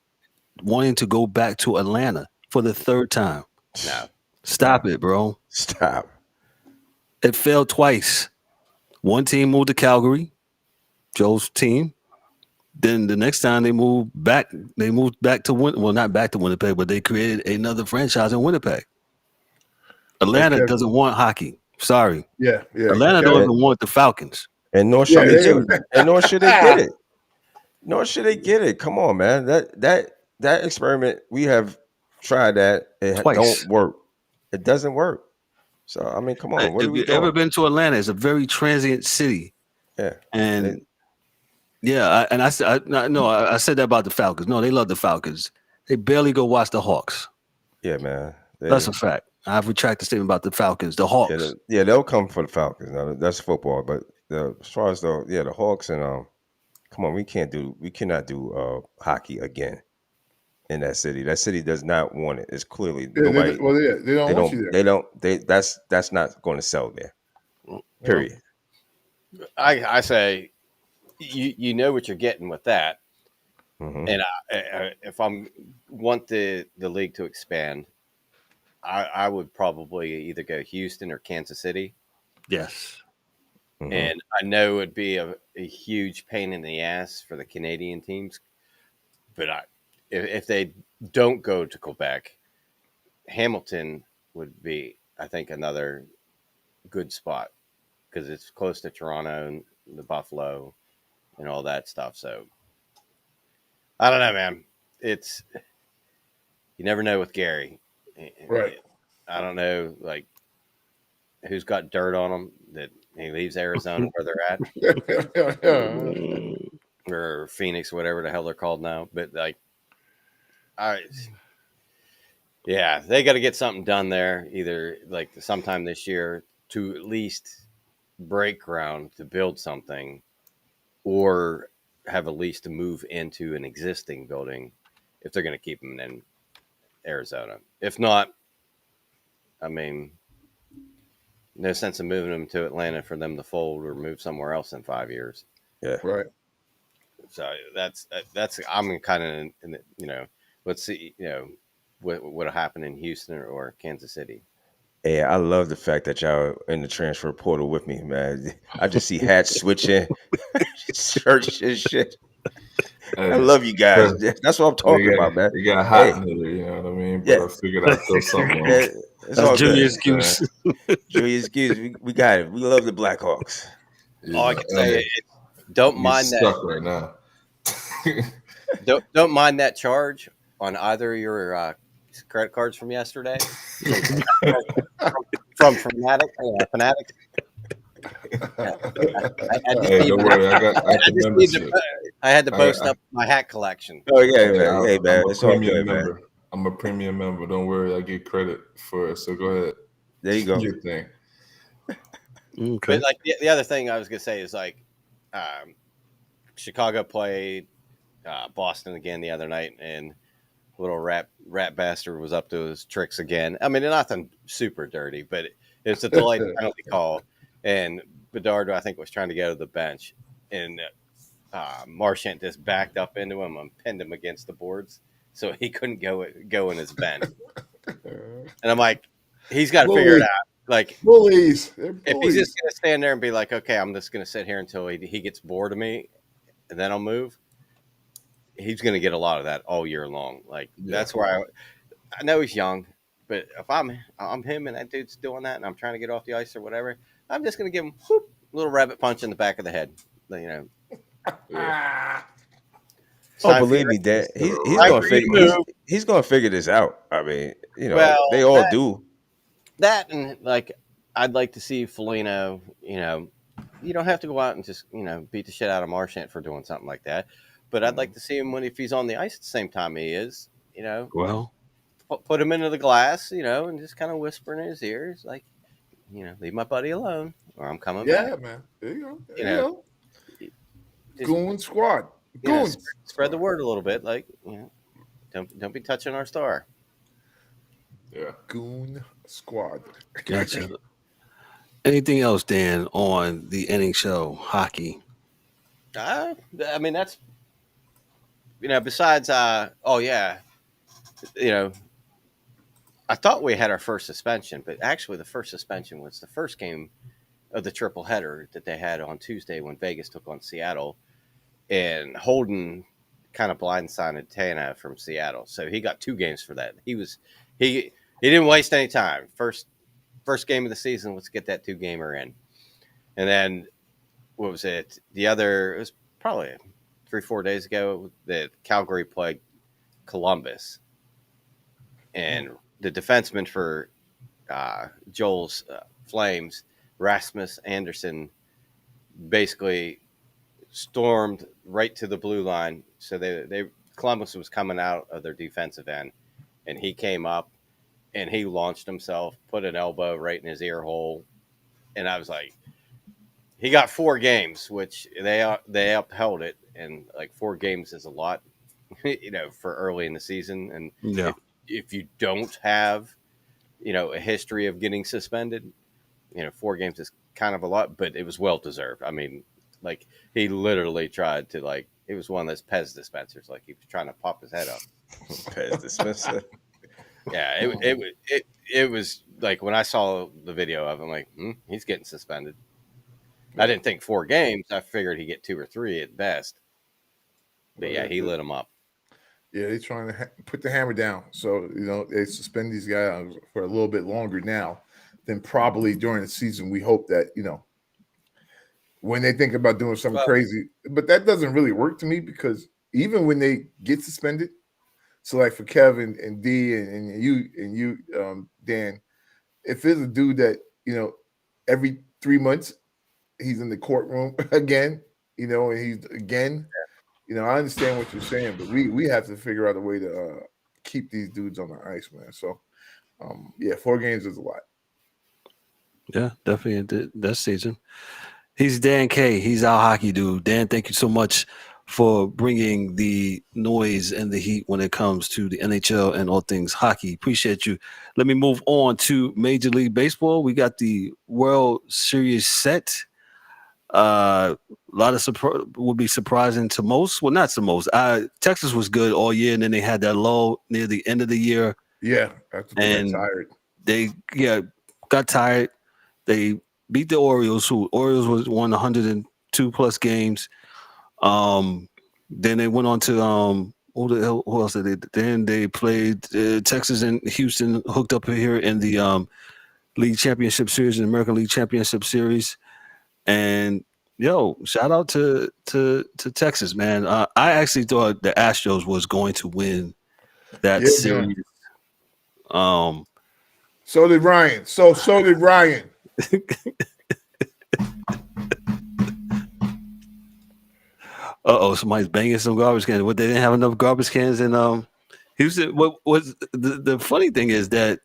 wanting to go back to Atlanta for the third time.
No.
Stop it, bro.
Stop.
It failed twice. One team moved to Calgary, Joel's team. Then the next time they moved back to not back to Winnipeg, but they created another franchise in Winnipeg. Atlanta doesn't want hockey. Sorry.
Yeah.
Atlanta don't even want the Falcons.
And nor should they get it. And nor should they get it. Nor should they get it. Come on, man. That experiment, we have tried that. It
Twice.
don't work. It doesn't work. So I mean, come on. What are
If
we
you've
doing?
ever been to Atlanta, it's a very transient city.
Yeah.
And I said that about the Falcons. No, they love the Falcons. They barely go watch the Hawks.
Yeah, man.
That's a fact. I've retracted the statement about the Falcons. The Hawks.
Yeah, they'll come for the Falcons. Now, that's football, but as far as the Hawks and come on, we cannot do hockey again in that city. That city does not want it. It's clearly nobody.
They don't want you there.
That's not going to sell there. Period.
I say, you know what you're getting with that, and if I want the league to expand, I would probably either go Houston or Kansas City.
Yes.
And I know it'd be a huge pain in the ass for the Canadian teams, but if they don't go to Quebec, Hamilton would be, I think, another good spot because it's close to Toronto and the Buffalo and all that stuff. So I don't know, man. You never know with Gary.
Right.
I don't know, like, who's got dirt on him that he leaves Arizona where they're at, or Phoenix, whatever the hell they're called now. But like, they got to get something done there, either like sometime this year to at least break ground to build something, or have at least to move into an existing building if they're going to keep them in Arizona. If not, I mean, no sense in moving them to Atlanta for them to fold or move somewhere else in 5 years.
Yeah.
Right.
So that's I'm kind of in the, let's see, what'll happen in Houston or Kansas City.
Yeah, I love the fact that y'all in the transfer portal with me, man. I just see hats switching, shirts and shit. I love you guys. That's what I'm talking about, man.
You got hot in there, you know what I mean? But I figured I'd throw something on.
It's all
Julia's excuse.
Julia's excuse. We got it. We love the Blackhawks.
All I can say is, don't mind that.
Stuck right now.
don't mind that charge on either of your credit cards from yesterday. from Fanatics.
Don't worry, I got the membership.
I had to post up my hat collection.
Oh yeah, man. Hey man,
it's all good, man. I'm a premium member. Don't worry, I get credit for it. So go ahead.
There you go.
Your thing.
Okay.
But like the other thing I was gonna say is like, Chicago played Boston again the other night, and little rat bastard was up to his tricks again. I mean, nothing super dirty, but it's a delayed penalty call, and Bedard, I think, was trying to go to the bench, and Marchand just backed up into him and pinned him against the boards, so he couldn't go in his bench. And I'm like, he's got to figure it out. Like,
bullies.
If he's just gonna stand there and be like, okay, I'm just gonna sit here until he gets bored of me, and then I'll move. He's gonna get a lot of that all year long. Like that's where I know he's young, but if I'm him and that dude's doing that, and I'm trying to get off the ice or whatever, I'm just gonna give him a little rabbit punch in the back of the head.
Oh, believe me, Dad. He's gonna figure this out. I mean, they all do.
That, and like, I'd like to see Foligno, you don't have to go out and just beat the shit out of Marchant for doing something like that. But I'd like to see him if he's on the ice at the same time he is.
Well,
Put him into the glass, and just kind of whisper in his ears, like, leave my buddy alone, or I'm coming back.
Yeah, man. There you go.
You
There you go.
Just,
Goon squad.
Goon.
Goons.
Spread the word a little bit, like, don't be touching our star.
Yeah.
Goon squad.
gotcha. Anything else, Dan, on the inning show hockey?
I mean, that's besides oh yeah, I thought we had our first suspension, but actually the first suspension was the first game of the triple header that they had on Tuesday when Vegas took on Seattle, and Holden kind of blindsided Tanev from Seattle, so he got 2 games for that. He didn't waste any time. First game of the season, let's get that 2-gamer in, and then what was it? It was probably 3-4 days ago that Calgary played Columbus, and the defenseman for Joel's Flames, Rasmus Anderson, basically stormed right to the blue line. So Columbus was coming out of their defensive end, and he came up and he launched himself, put an elbow right in his ear hole, and I was like, he got 4 games, which they upheld it, and like 4 games is a lot, for early in the season, and
Yeah.
If you don't have, a history of getting suspended, 4 games is kind of a lot, but it was well deserved. I mean, like, he literally tried to, like, it was one of those Pez dispensers, like he was trying to pop his head up.
Pez dispenser.
Yeah, it was like when I saw the video of him, like, he's getting suspended. I didn't think 4 games. I figured he'd get 2 or 3 at best. But yeah, he lit him up.
Yeah, they're trying to put the hammer down. So, they suspend these guys for a little bit longer now than probably during the season. We hope that, when they think about doing something crazy. But that doesn't really work to me, because even when they get suspended, so like for Kevin and D and you, Dan, if there's a dude that, every 3 months he's in the courtroom again, and he's again – I understand what you're saying, but we have to figure out a way to keep these dudes on the ice, man. So, 4 games is a lot.
Yeah, definitely that season. He's Dan K. He's our hockey dude. Dan, thank you so much for bringing the noise and the heat when it comes to the NHL and all things hockey. Appreciate you. Let me move on to Major League Baseball. We got the World Series set. A lot of would be surprising to most. Well, not to most. Texas was good all year, and then they had that lull near the end of the year.
Yeah, after they got tired.
They got tired. They beat the Orioles, who Orioles won 102 plus games. Then they went on to who else did they? Then they played Texas and Houston, hooked up here in the League Championship Series, the American League Championship Series. And shout out to Texas, man. I actually thought the Astros was going to win that series.
Man. So did Ryan. So did Ryan.
Somebody's banging some garbage cans. What, they didn't have enough garbage cans in Houston? What was the funny thing is that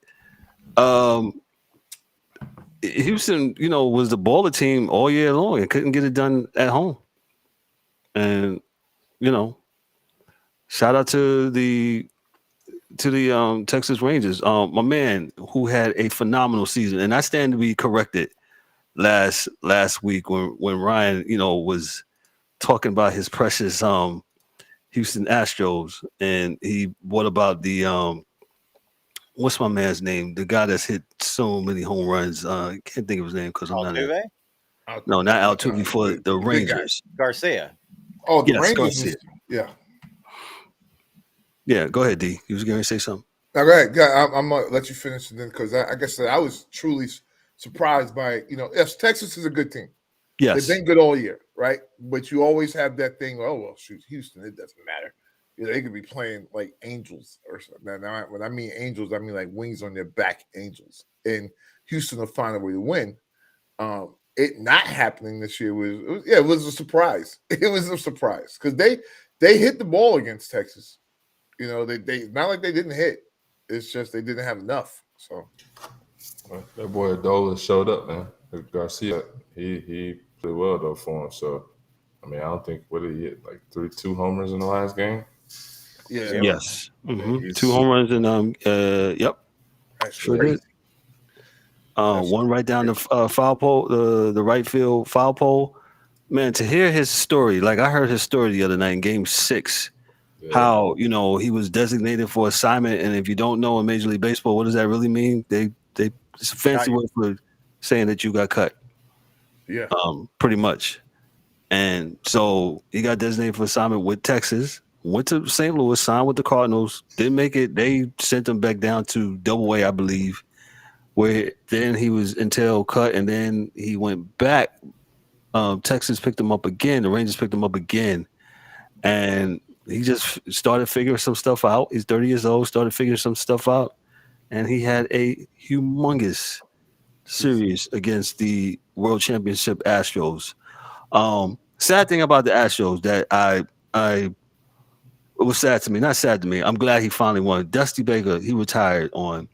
Houston, was the baller team all year long and couldn't get it done at home. And, shout out to the Texas Rangers. My man who had a phenomenal season, and I stand to be corrected last week when Ryan, was talking about his precious Houston Astros, and what about the what's my man's name? The guy that's hit so many home runs. I can't think of his name because I'm
Altuve?
not. No, not Altuve for the Rangers.
Garcia.
Oh, the
yes,
Rangers.
Garcia.
Yeah.
Go ahead, D. You was going to say something.
Now, go ahead. I'm gonna let you finish then, because I guess I was truly surprised by yes, Texas is a good team.
Yes,
they've been good all year, right? But you always have that thing. Oh well, shoot, Houston, it doesn't matter. They could be playing like angels or something. Now, when I mean angels, I mean like wings on their back angels. And Houston will find a way to win. it not happening this year it was a surprise. It was a surprise because they hit the ball against Texas. You know, they not like they didn't hit. It's just they didn't have enough. So
that boy Adola showed up, man. Garcia, he played well though for him. So I mean, I don't think what did he hit like 2 homers in the last game.
yeah,
Yes.
Yeah,
2 home runs and yep.
that's
Sure
crazy.
did. One right down the foul pole, the right field foul pole. Man, to hear his story, like I heard his story the other night in Game 6, how he was designated for assignment, and if you don't know in Major League Baseball, what does that really mean? It's a fancy word for saying that you got cut.
Yeah,
pretty much. And so he got designated for assignment with Texas. Went to St. Louis, signed with the Cardinals. Didn't make it. They sent him back down to Double-A, I believe. Where then he was until cut, and then he went back. Texas picked him up again. The Rangers picked him up again, and he just started figuring some stuff out. He's 30 years old. Started figuring some stuff out, and he had a humongous series against the World Championship Astros. Sad thing about the Astros that it was sad to me. Not sad to me. I'm glad he finally won. Dusty Baker, he retired on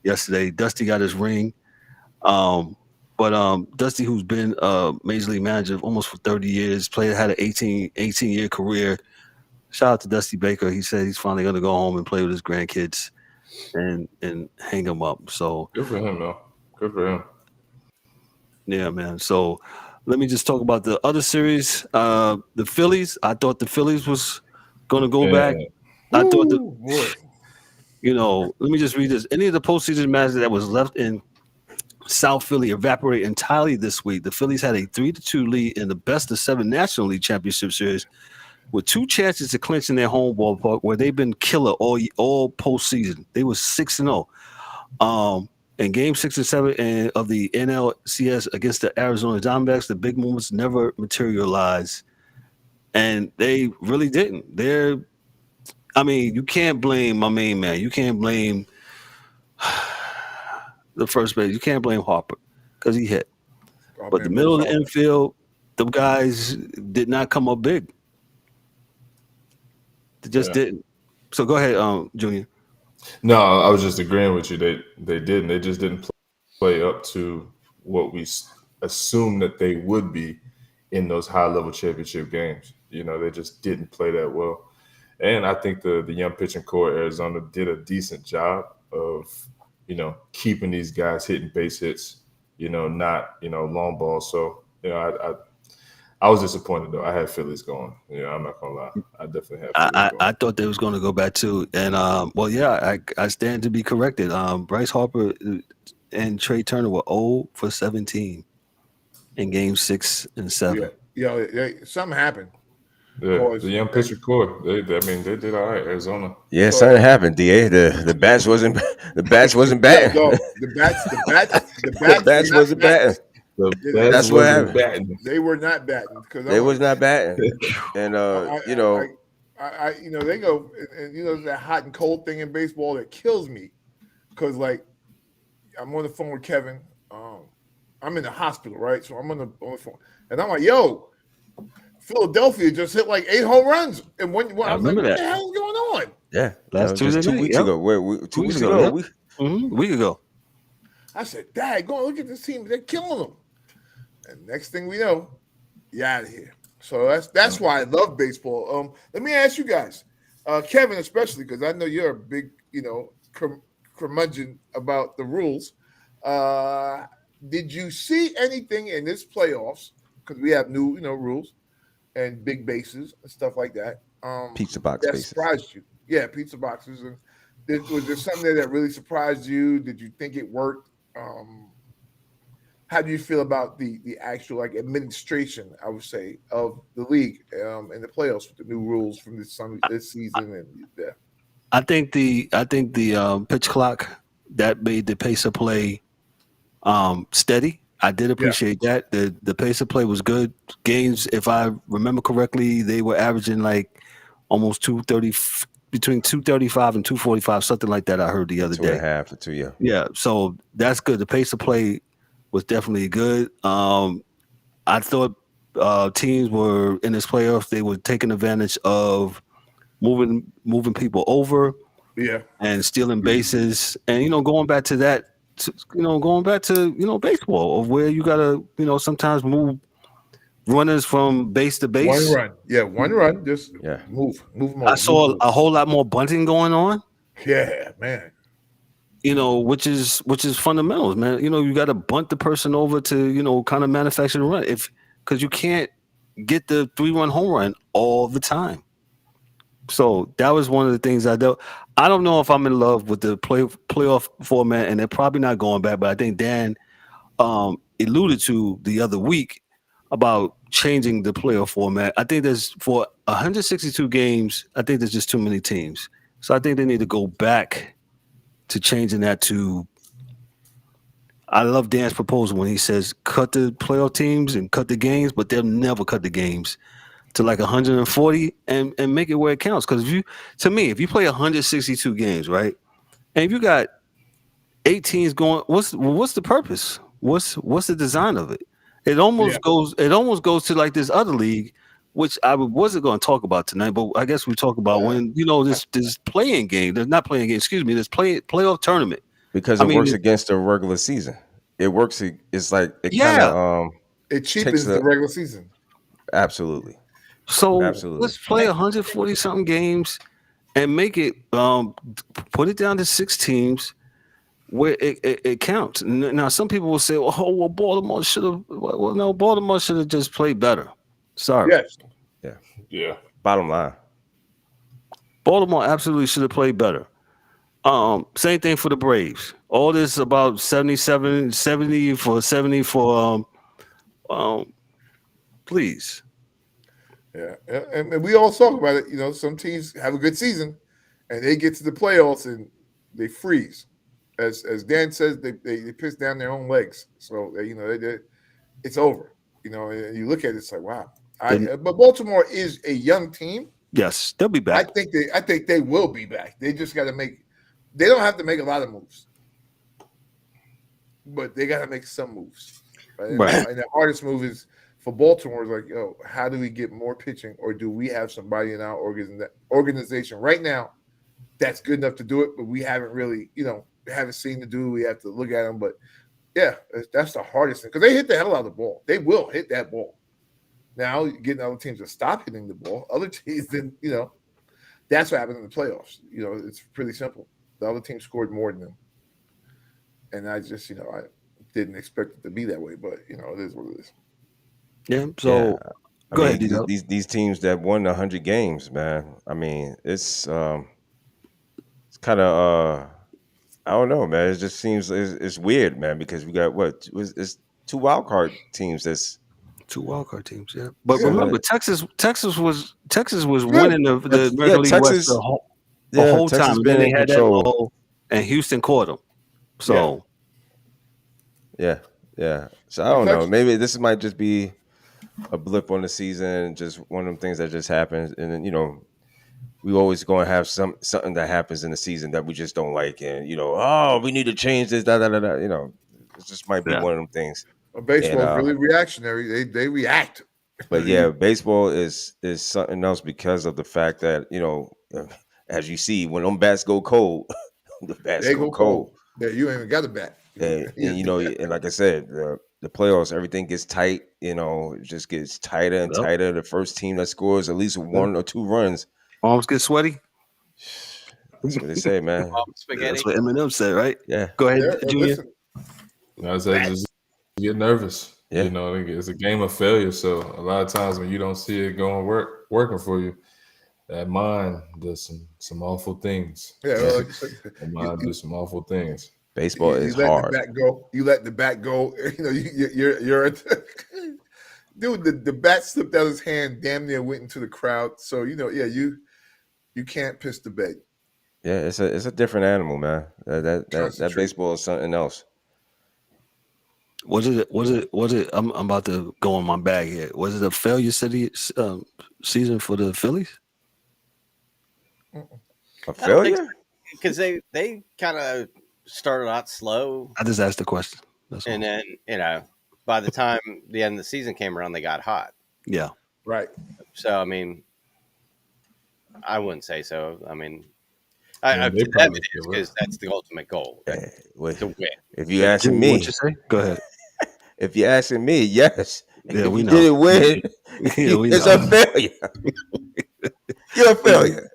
yesterday. Dusty got his ring. But Dusty, who's been a Major League manager almost for 30 years, had an 18-year career. Shout out to Dusty Baker. He said he's finally going to go home and play with his grandkids and hang them up. So
good for him, though. Good for him.
Yeah, man. So let me just talk about the other series. The Phillies. I thought the Phillies was going to go back. I thought let me just read this. Any of the postseason matches that was left in South Philly evaporate entirely this week. The Phillies had a 3-2 lead in the best of 7 National League Championship Series with 2 chances to clinch in their home ballpark where they've been killer all postseason. They were 6-0. In Game 6 and 7 of the NLCS against the Arizona Diamondbacks, the big moments never materialized, and they really didn't. You can't blame my main man. You can't blame the first base. You can't blame Harper because he hit. But the middle of the infield, the guys did not come up big. They just didn't. So go ahead, Junior.
No, I was just agreeing with you. They didn't. They just didn't play up to what we assumed that they would be in those high-level championship games. They just didn't play that well. And I think the young pitching core at Arizona did a decent job of, keeping these guys hitting base hits, not, long balls. So, I was disappointed, though. I had Phillies going. I'm not going to lie. I definitely had Phillies going.
I thought they was going to go back, too. And, I stand to be corrected. Bryce Harper and Trey Turner were 0 for 17 in Game 6 and 7.
Yeah, something happened.
Yeah, the young pitcher core. They did all right. Arizona.
Yeah, something happened. Da the bats wasn't batting.
No, the bats
wasn't batting. That's what happened.
Batting. They were not batting because
they was not batting. And
they go and that hot and cold thing in baseball that kills me because I'm on the phone with Kevin. I'm in the hospital, right? So I'm on the phone, and I'm like, "Yo, Philadelphia just hit 8 home runs." And when I was like, "What the hell is going on?"
Yeah,
last Tuesday,
2 weeks ago. 2 weeks ago.
A week ago.
I said, "Dad, go look at this team. They're killing them." And next thing we know, you're out of here. So that's why I love baseball. Let me ask you guys, Kevin, especially because I know you're a big, curmudgeon about the rules. Did you see anything in this playoffs? Because we have new, rules and big bases and stuff like that.
Pizza box
that
bases.
Surprised you? Yeah, pizza boxes. And was there something there that really surprised you? Did you think it worked? How do you feel about the actual administration, I would say, of the league and the playoffs with the new rules from this season? And
I think the pitch clock that made the pace of play steady. I did appreciate that. The pace of play was good. Games, if I remember correctly, they were averaging almost 230, between 235 and 245, something like that. I heard the other day.
2.5 to 2, yeah.
Yeah, so that's good. The pace of play was definitely good. I thought teams were in this playoff. They were taking advantage of moving people over
Yeah.
and stealing bases, and going back to that, going back to baseball, of where you gotta sometimes move runners from base to
One
base.
run. Yeah, one run. Just
Yeah.
move them
I
over.
saw a whole lot more bunting going on.
Yeah, man.
Which is fundamentals, man. You got to bunt the person over to kind of manufacture the run, because you can't get the 3-run home run all the time. So that was one of the things I do. I don't know if I'm in love with the playoff format, and they're probably not going back. But I think Dan alluded to the other week about changing the playoff format. I think there's, for 162 games, I think there's just too many teams. So I think they need to go back to changing that to. I love Dan's proposal when he says cut the playoff teams and cut the games, but they'll never cut the games to like 140 and make it where it counts. Because if you play 162 games, right, and if you got 8 teams going, what's the purpose? What's the design of it? It almost goes to like this other league, which I wasn't going to talk about tonight, but I guess we talk about when this playing game. There's not playing game. Excuse me. This playoff tournament.
Because it works against the regular season. It works. It's like it kind of
it cheapens the regular season.
Absolutely.
So let's play 140 something games and make it put it down to 6 teams where it counts. Now some people will say, well, Baltimore should have. Well, no, Baltimore should have just played better. Sorry.
Yes.
Yeah.
Bottom line,
Baltimore absolutely should have played better. Same thing for the Braves. All this about 70 for please.
Yeah, and we all talk about it. Some teams have a good season, and they get to the playoffs and they freeze. As Dan says, they piss down their own legs. So it's over. And you look at it, it's like, wow. But Baltimore is a young team.
Yes, they'll be back.
I think they will be back. They just got to make. They don't have to make a lot of moves, but they got to make some moves. Right? And the hardest move is for Baltimore is like, how do we get more pitching, or do we have somebody in our organization right now that's good enough to do it? But we haven't really, we haven't seen the dude. We have to look at him. But yeah, that's the hardest thing, because they hit the hell out of the ball. They will hit that ball. Now getting other teams to stop hitting the ball. Other teams, then that's what happened in the playoffs. It's pretty simple. The other team scored more than them, and I just I didn't expect it to be that way. But it is what it is.
Yeah. So go ahead.
These teams that won 100 games, man. I mean, it's kind of I don't know, man. It just seems it's weird, man, because we got it's 2 wild card teams. That's
2 wildcard teams, yeah. But remember, Texas was winning the American League
Texas,
West the whole
Texas
time. And then they had
control.
that ball, and Houston caught them. So
yeah. So I don't know. Maybe this might just be a blip on the season, just one of them things that just happens, and then we always going to have something that happens in the season that we just don't like, and we need to change this. It just might be one of them things.
Baseball is really reactionary. They react.
But yeah, baseball is something else because of the fact that as you see, when them bats go cold, the bats go cold.
Yeah, you ain't even got a bat.
And and like I said, the playoffs, everything gets tight. It just gets tighter and tighter. The first team that scores at least 1 or 2 runs,
arms get sweaty.
That's what they say, man.
That's what Eminem said, right?
Yeah.
Go ahead, Junior.
I said just get nervous. Yeah. It's a game of failure. So a lot of times when you don't see it working for you, that mind does some awful things.
Yeah,
the mind does some awful things.
Baseball is
hard. You let the bat go. You're dude. The bat slipped out of his hand, damn near went into the crowd. So you can't piss the bed.
Yeah, it's a different animal, man. That baseball is something else.
Was it? I'm about to go on my bag here. Was it a failure season for the Phillies?
A failure?
Because they kind of started out slow.
I just asked the question.
And then by the time the end of the season came around, they got hot.
Yeah.
Right.
So I mean, I wouldn't say so. I mean,
Yeah,
to
they
them
probably
it is
give
because
up.
that's the ultimate goal
Well,
to win.
if you asking
Junior, what
me,
you say? Go ahead.
if you're asking me, yes.
Yeah,
If
we
you
know.
didn't win,
Yeah, we
it's
know.
a failure. You're a failure.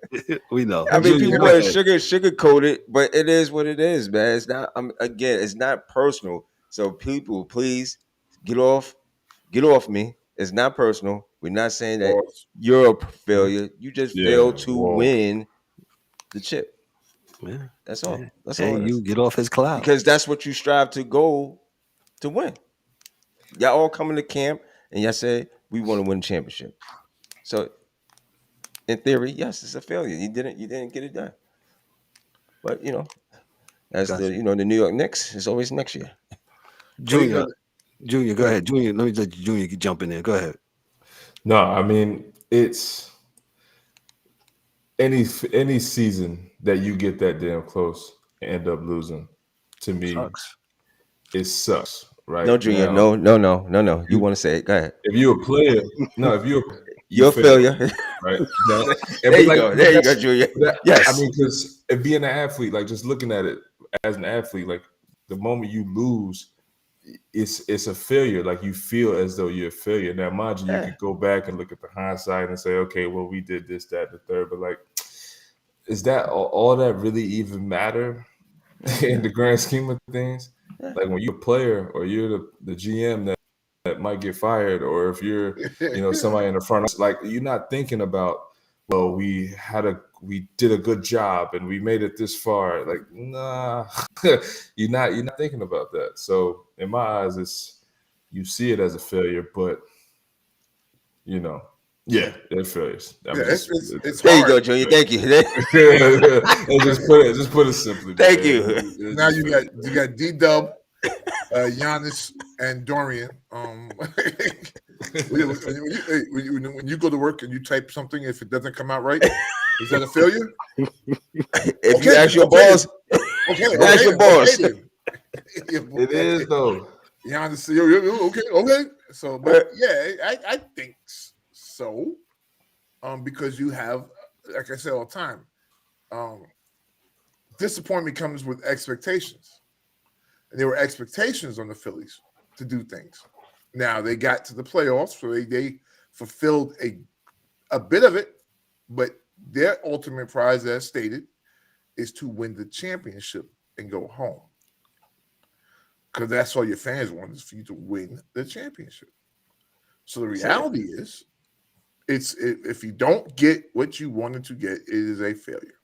We know.
I mean,
Junior,
people
go
want to
ahead.
sugarcoat it, but it is what it is, man. It's not. Again, it's not personal. So people, please get off me. It's not personal. We're not saying that
Pause.
you're a failure. You just
Yeah,
failed to
whoa.
win the chip.
Yeah.
That's
Yeah.
all. That's
Hey,
all it
you
is.
get off his cloud.
Because that's what you strive to go to win. Y'all all coming to camp and y'all say we want to win a championship. So in theory, yes, it's a failure. You didn't get it done. But as
Gotcha.
the New York Knicks is always next year.
Well,
Junior, go ahead. Junior, let me let Junior jump in there. Go ahead.
No, I mean it's any season that you get that damn close and end up losing. To me,
Sucks.
it sucks. Right
No, Junior.
now,
No. You want to say it? Go ahead.
if you're a player, no, if you
You're a
fail,
failure.
right? No,
There you go. There you go, Junior.
I
Yes.
mean, because being an athlete, like just looking at it as an athlete, like the moment you lose, it's a failure. Like you feel as though you're a failure. Now, mind you, you
Yeah.
could go back and look at the hindsight and say, okay, well, we did this, that, the third, but like, is that all that really even matter in the grand scheme of things?
Yeah.
Like when you're a player or you're the GM that might get fired, or if you're somebody in the front, like you're not thinking about, well, we did a good job and we made it this far. Like, nah, you're not thinking about that. So in my eyes, you see it as a failure, but yeah, they're failures. I mean,
it's
There you
hard.
go, Junior. Thank you.
and just put it simply.
Thank
man.
you.
It's
Now
just
you got D-Dub, Giannis, and Dorian. When you go to work and you type something, if it doesn't come out right, is that a failure?
If you ask your boss, ask your boss.
It is though.
Giannis, okay. So, but yeah, I think so. Because you have, like I say all the time, disappointment comes with expectations. And there were expectations on the Phillies to do things. Now they got to the playoffs, so they fulfilled a bit of it, but their ultimate prize, as stated, is to win the championship and go home. Because that's all your fans want, is for you to win the championship. So the reality is, if you don't get what you wanted to get, it is a failure.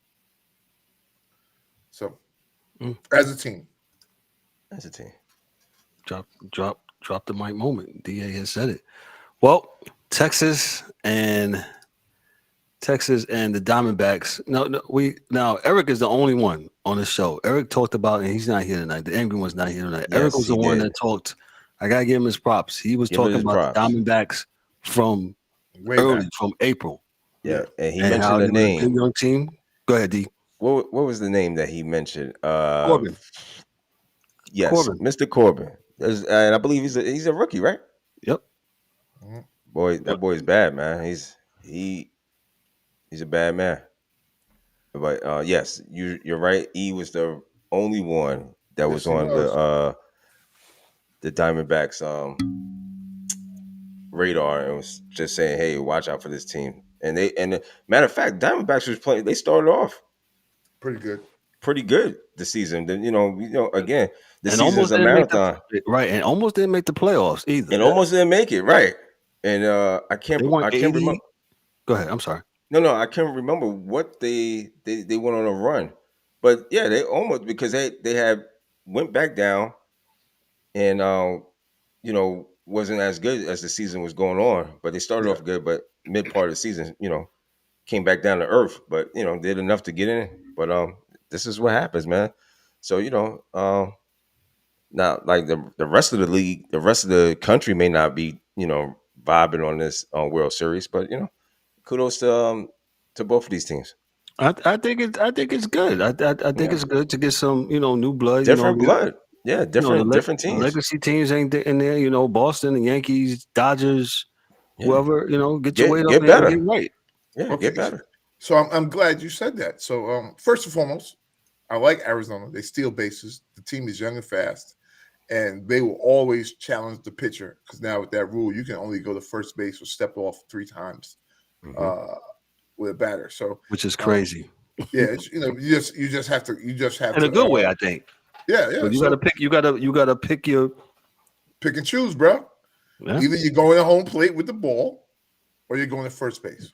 So, as a team.
Drop the mic moment. DA has said it. Well, Texas and the Diamondbacks. Now Eric is the only one on the show. Eric talked about, and he's not here tonight. The angry one's not here tonight.
Yes,
Eric was the one
did.
that talked. I gotta give him his props. He was talking about the Diamondbacks from from April.
Yeah, and he
and
mentioned the
a
name.
young team. Go ahead, D.
What was the name that he mentioned?
Corbin.
Yes,
Corbin.
Mr. Corbin. And I believe he's a rookie, right?
Yep.
Boy, that boy is bad, man. He's a bad man. But yes, you're right. He was the only one that was on the Diamondbacks radar and was just saying, "Hey, watch out for this team." And matter of fact, Diamondbacks was playing. They started off
pretty
good this season. Then again, the
and
season's a marathon,
right? And almost didn't make the playoffs either.
And almost didn't make it, right? And I can't remember.
Go ahead. I'm sorry.
No, I can't remember what they went on a run, but yeah, they almost, because they had went back down, and wasn't as good as the season was going on. But they started off good, but mid part of the season, came back down to earth. But did enough to get in. But this is what happens, man. So now, like the rest of the league, the rest of the country may not be vibing on this World Series, but kudos to both of these teams.
I think it's good. I think it's good to get some new blood.
Different blood. Yeah,
You know,
different
the
teams.
legacy teams ain't in there. You know, Boston, the Yankees, Dodgers,
Yeah.
whoever. You know, get your weight up
Get
and
better.
get right.
Yeah,
Okay.
get better.
So I'm glad you said that. So first and foremost, I like Arizona. They steal bases. The team is young and fast, and they will always challenge the pitcher because now with that rule, you can only go to first base or step off 3 times with a batter. So
Which is crazy.
yeah, you just have to
In a good way, I think.
Yeah.
But you gotta pick. You gotta pick your.
pick and choose, bro.
Yeah.
Either you're going to home plate with the ball, or you're going to first base.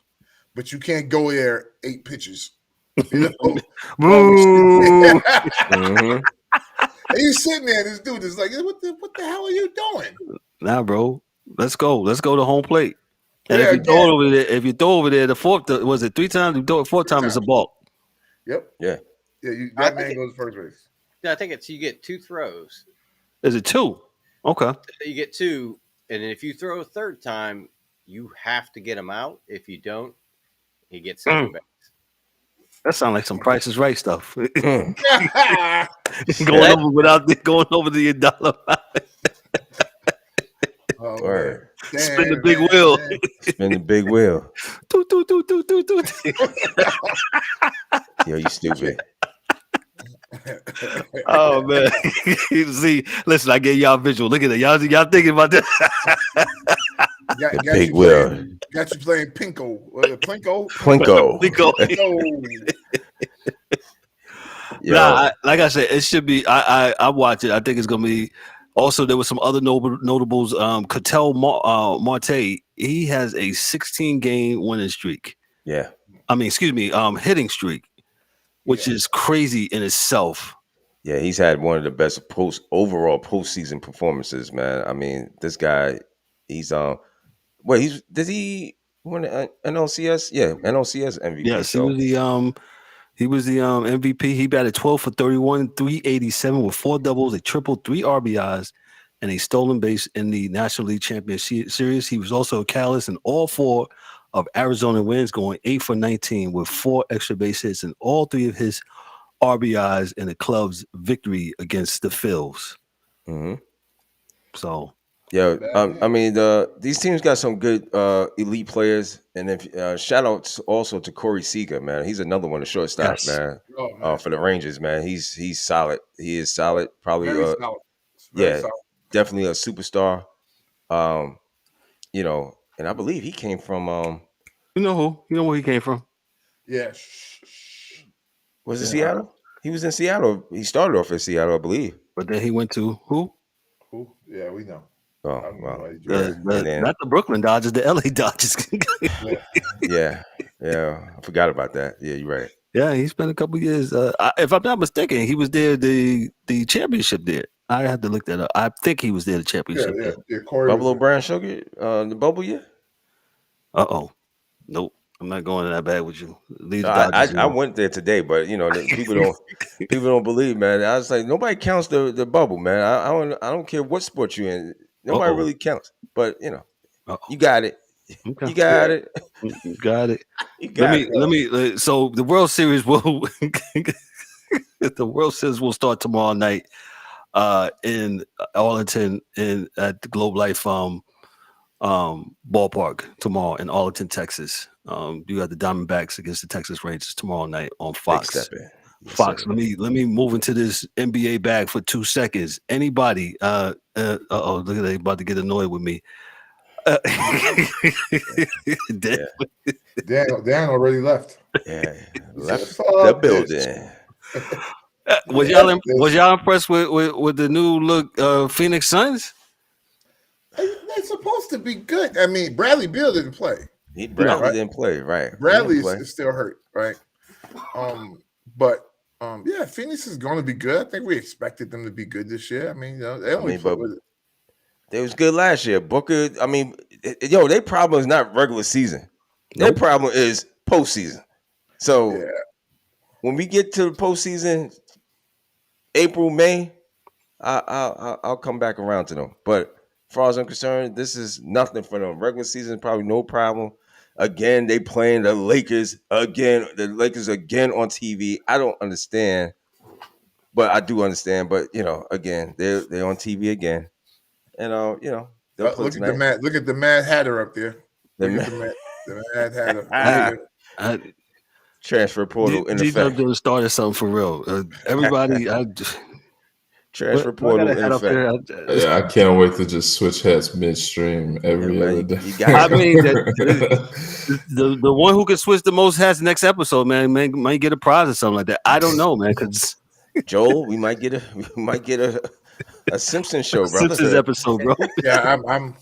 But you can't go there 8 pitches. You know,
Boo!
and he's sitting there. This dude is like, "What the hell are you doing?"
Nah, bro. Let's go. Let's go to home plate. And
Yeah,
if you throw it over there, the fourth was it 3 times? You throw it 4 times, it's a balk.
Yep.
Yeah.
Yeah. That man goes to first base.
Yeah, I think it's you get 2 throws.
Is it 2? Okay.
You get 2, and if you throw a third time, you have to get him out. If you don't, he gets second base.
That sounds like some Price is Right stuff.
Mm.
Going over without going over the dollar.
Oh,
Word.
Spin the big wheel.
Spin the big wheel.
Toot, toot, toot, toot, toot, toot.
Yo, you stupid.
Oh man. See, listen, I gave y'all a visual. Look at it. Y'all thinking about that.
Got
Big
you
wheel.
got you playing Pinko. Plinko.
Plinko.
Nah, like I said, it should be. I watch it. I think it's gonna be. Also, there was some other notables. Cattell Marte. He has a 16-game winning streak.
Yeah.
I mean, excuse me, hitting streak, which is crazy in itself.
Yeah, he's had one of the best overall postseason performances, man. I mean, this guy, he's did he win an NLCS? Yeah, NLCS MVP.
Yes,
so.
he was the MVP. He batted 12 for 31, 387 with 4 doubles, a triple, 3 RBIs, and a stolen base in the National League Championship Series. He was also a catalyst in all 4 of Arizona wins, going 8 for 19 with 4 extra base hits and all 3 of his RBIs in the club's victory against the Phils.
Mm-hmm.
So,
yeah, I mean, these teams got some good elite players, and if shout outs also to Corey Seager, man. He's another one, the shortstop, man. For the Rangers, man. He's solid. He is solid. Probably,
Very solid. Very solid.
definitely a superstar. You know, and I believe he came from
you know who? You know where he came from?
Yeah.
Was it Seattle? He was in Seattle. He started off in Seattle, I believe.
But then he went to who?
Who? Yeah, we know.
Oh, well.
Not the Brooklyn Dodgers, the LA Dodgers.
yeah, I forgot about that. Yeah, you're right.
Yeah, he spent a couple years. If I'm not mistaken, he was there the championship there. I had to look that up. I think he was there the championship.
Yeah.
Buffalo Brown Sugar, the bubble year.
Nope. I'm not going that bad with you.
I went there today, but you know people don't believe, man. I was like, nobody counts the bubble, man. I don't care what sport you're in. Nobody really counts, but you know, you got it.
Okay.
You got it.
You got it. Let me. So the World Series will start tomorrow night in Arlington at the Globe Life ballpark tomorrow in Arlington, Texas. You got the Diamondbacks against the Texas Rangers tomorrow night on Fox.
Yes,
Fox. Let me move into this NBA bag for 2 seconds. Anybody? Look at they about to get annoyed with me.
Dan already left.
Yeah, left the building.
Was y'all impressed with the new look Phoenix Suns?
They're supposed to be good. I mean, Bradley Beal didn't play.
Bradley didn't play, right?
Bradley is still hurt, right? But Phoenix is going to be good. I think we expected them to be good this year. I mean, they only
they was good last year. Booker, I mean, their problem is not regular season. Their problem is postseason. So when we get to the postseason, April, May, I'll come back around to them. But as far as I'm concerned, this is nothing for them. Regular season, probably no problem. Again, they playing the Lakers again. The Lakers again on TV. I don't understand But I do understand. But again, they're on TV again, and they'll play
Look
tonight.
look at the Mad Hatter up there. Look at the Mad Hatter.
Transfer portal in effect.
G-Dub started something for real. Everybody,
Transfer portal in effect.
Yeah, I can't wait to just switch hats midstream every other day.
I mean, the one who can switch the most hats next episode, man, might get a prize or something like that. I don't know, man, because
Joel, we might get a Simpsons show, brother.
Simpsons episode, bro.
Yeah, I'm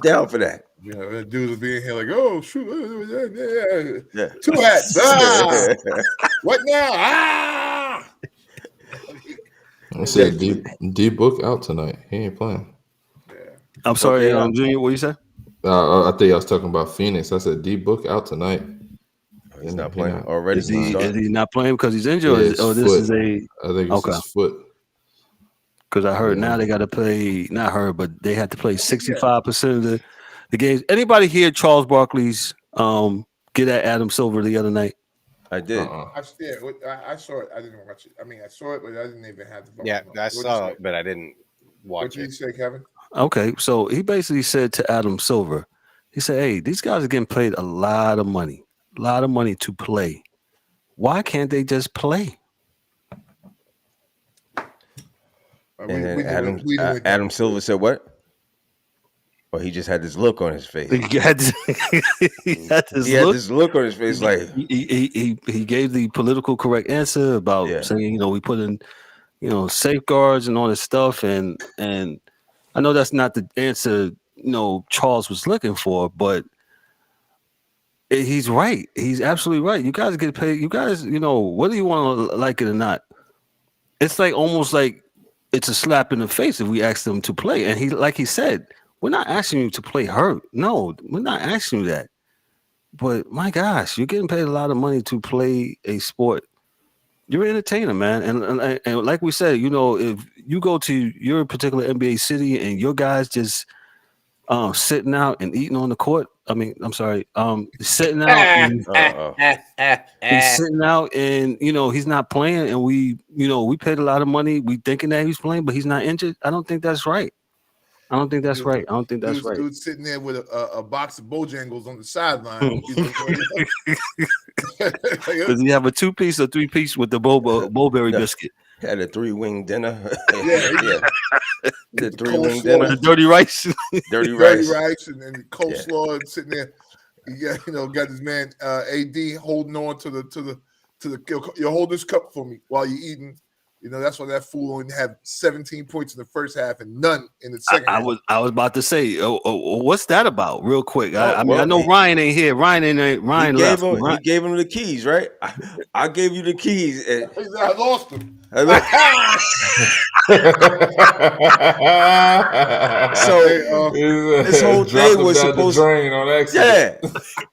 down for that.
The dudes will be in here like, oh shoot,
Yeah.
2 hats. What now?
I said D Book out tonight. He ain't playing.
Yeah.
I'm sorry, Junior. What you say?
I think I was talking about Phoenix. I said D Book out tonight.
He's not playing already.
Is he not playing because he's injured?
Yeah,
this is a.
I think it's his foot.
Because I heard now they got to play. Not heard, but they had to play 65% of the games. Anybody hear Charles Barkley's get at Adam Silver the other night?
I did.
I saw it. I didn't watch it. I mean, I saw it, but I didn't even have the.
Yeah, I saw it, but I didn't watch it.
What did you say, Kevin?
Okay, so he basically said to Adam Silver, he said, "Hey, these guys are getting paid a lot of money to play. Why can't they just play?"
And Adam Silver said what? Or he just had this look on his face.
He had this
look on his face, like
he gave the political correct answer about saying, we put in, safeguards and all this stuff, and I know that's not the answer, Charles was looking for, but he's right. He's absolutely right. You guys get paid. You guys, whether you want to like it or not, it's like almost like it's a slap in the face if we ask them to play. And he said, we're not asking you to play hurt. No, we're not asking you that. But my gosh, you're getting paid a lot of money to play a sport. You're an entertainer, man. And like we said, if you go to your particular NBA city and your guys just sitting out and eating on the court. I mean, I'm sorry, sitting out. And, he's sitting out, and he's not playing. And we paid a lot of money. We thinking that he's playing, but he's not injured. I don't think that's right.
Dude's sitting there with a box of Bojangles on the sideline.
Does he have a 2-piece or 3-piece with the Bowberry biscuit?
Had a 3-wing dinner.
Yeah.
The 3-wing dinner.
The dirty rice.
Dirty rice and the coleslaw and sitting there. Got his man AD holding on to the you hold this cup for me while you're eating. That's why that fool only had 17 points in the first half and none in the second half.
I was about to say, what's that about? Real quick. I know Ryan ain't here. Ryan left.
He gave him the keys, right? I gave you the keys. And
I lost them.
So this whole thing was supposed to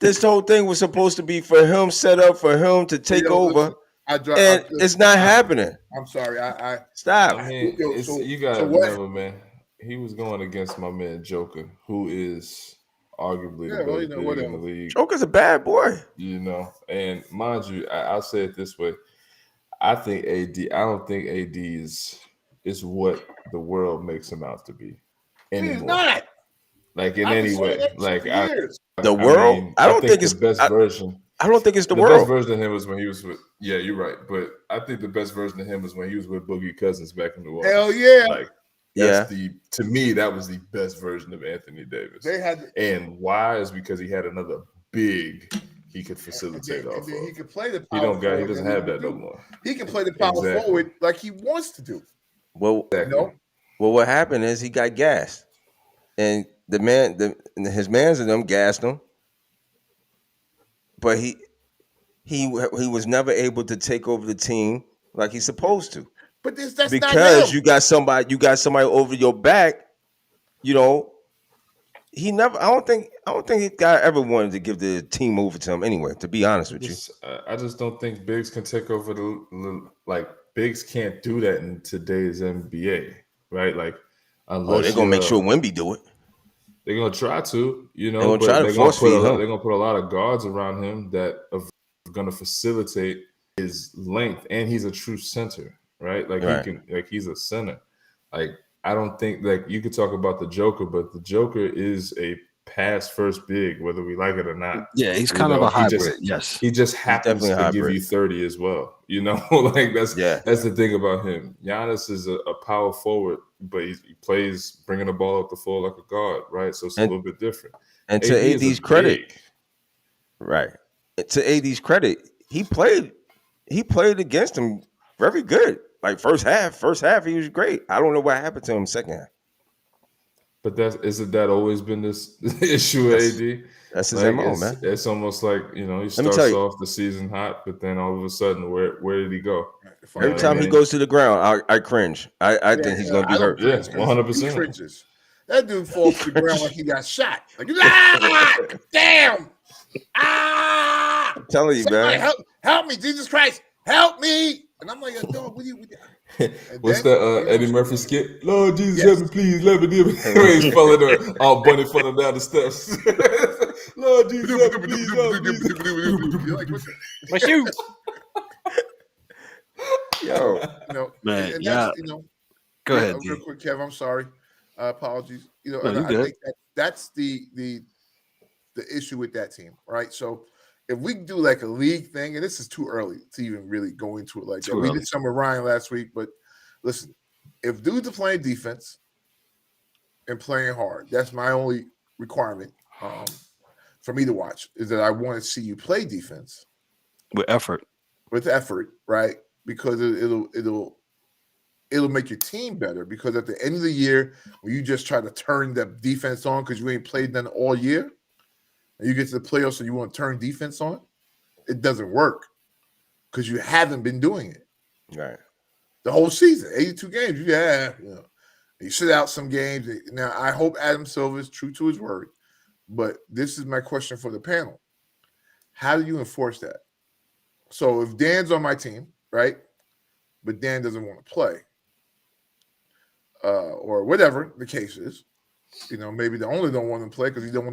this whole thing was supposed to be for him, set up for him to take over. It's not happening.
I'm sorry. I
stop.
I mean, you gotta remember, man. He was going against my man Joker, who is arguably the best player in the league.
Joker's a bad boy,
And mind you, I'll say it this way: I think AD. I don't think AD is what the world makes him out to be anymore.
He's not.
Like in any way. Like
the world. I don't think it's
the best version.
I don't think it's the
best
world.
version of him was when he was with. Yeah, you're right. But I think the best version of him was when he was with Boogie Cousins back in the world.
Hell yeah!
To me, that was the best version of Anthony Davis. And why is because he had another big he could facilitate off of.
He could play the power forward.
He doesn't have that no more.
He can play the power forward like he wants to do.
Well, what happened is he got gassed, and his mans and them gassed him. But he was never able to take over the team like he's supposed to.
But that's
because
not him.
you got somebody over your back. He never. I don't think this guy ever wanted to give the team over to him anyway. To be honest with you,
I just don't think bigs can take over bigs can't do that in today's NBA, right? Like unless
they're gonna make sure Wemby do it.
They're gonna try to,
they're gonna
put a lot of guards around him that are gonna facilitate his length, and he's a true center. right? Like
Right.
he's a center. Like I don't think like you could talk about the Joker, but the Joker is a pass first big, whether we like it or not.
Yeah, he's kind of a hybrid. Yes.
He just happens
definitely a
to give
hybrid.
you 30 as well. You know, like that's the thing about him. Giannis is a power forward, but he plays bringing the ball up the floor like a guard, right? So it's a little bit different.
And to
AD is
AD's
a
credit,
big.
right? To AD's credit, he played against him very good. Like first half he was great. I don't know what happened to him second half.
But isn't that always been this issue with AD?
That's his
like
MO, man.
It's almost like, you know, he
me
starts
tell you.
off the season hot, but then all of a sudden, where did he go?
Every time he goes to the ground, I cringe. I think he's going to be hurt.
Yeah, 100%.
He cringes. That dude falls to the ground like he got shot. Like, ah, damn! Ah!
I'm telling you,
Somebody
man.
help me, Jesus Christ, help me! And I'm like, dog, what you?
What's that Eddie Murphy skit? Lord Jesus, help me, please, let me do it. He's falling all bunny falling down the steps. Lord Jesus, help me, please, help me.
My shoe.
Yo,
man,
and
yeah.
that's,
Go ahead,
real quick, Kev. I'm sorry. Apologies.
No,
and
you
I
good.
think that's the issue with that team, right? So if we do like a league thing, and this is too early to even really go into it like that. We did some with Ryan last week, but listen, if dudes are playing defense and playing hard, that's my only requirement for me to watch, is that I want to see you play defense
with effort,
right? Because it'll make your team better. Because at the end of the year, when you just try to turn the defense on because you ain't played none all year, and you get to the playoffs and you want to turn defense on, it doesn't work because you haven't been doing it.
Right.
The whole season, 82 games. You sit out some games. Now, I hope Adam Silver is true to his word, but this is my question for the panel. How do you enforce that? So if Dan's on my team, right, but Dan doesn't want to play, or whatever the case is, maybe they only don't want to play because they don't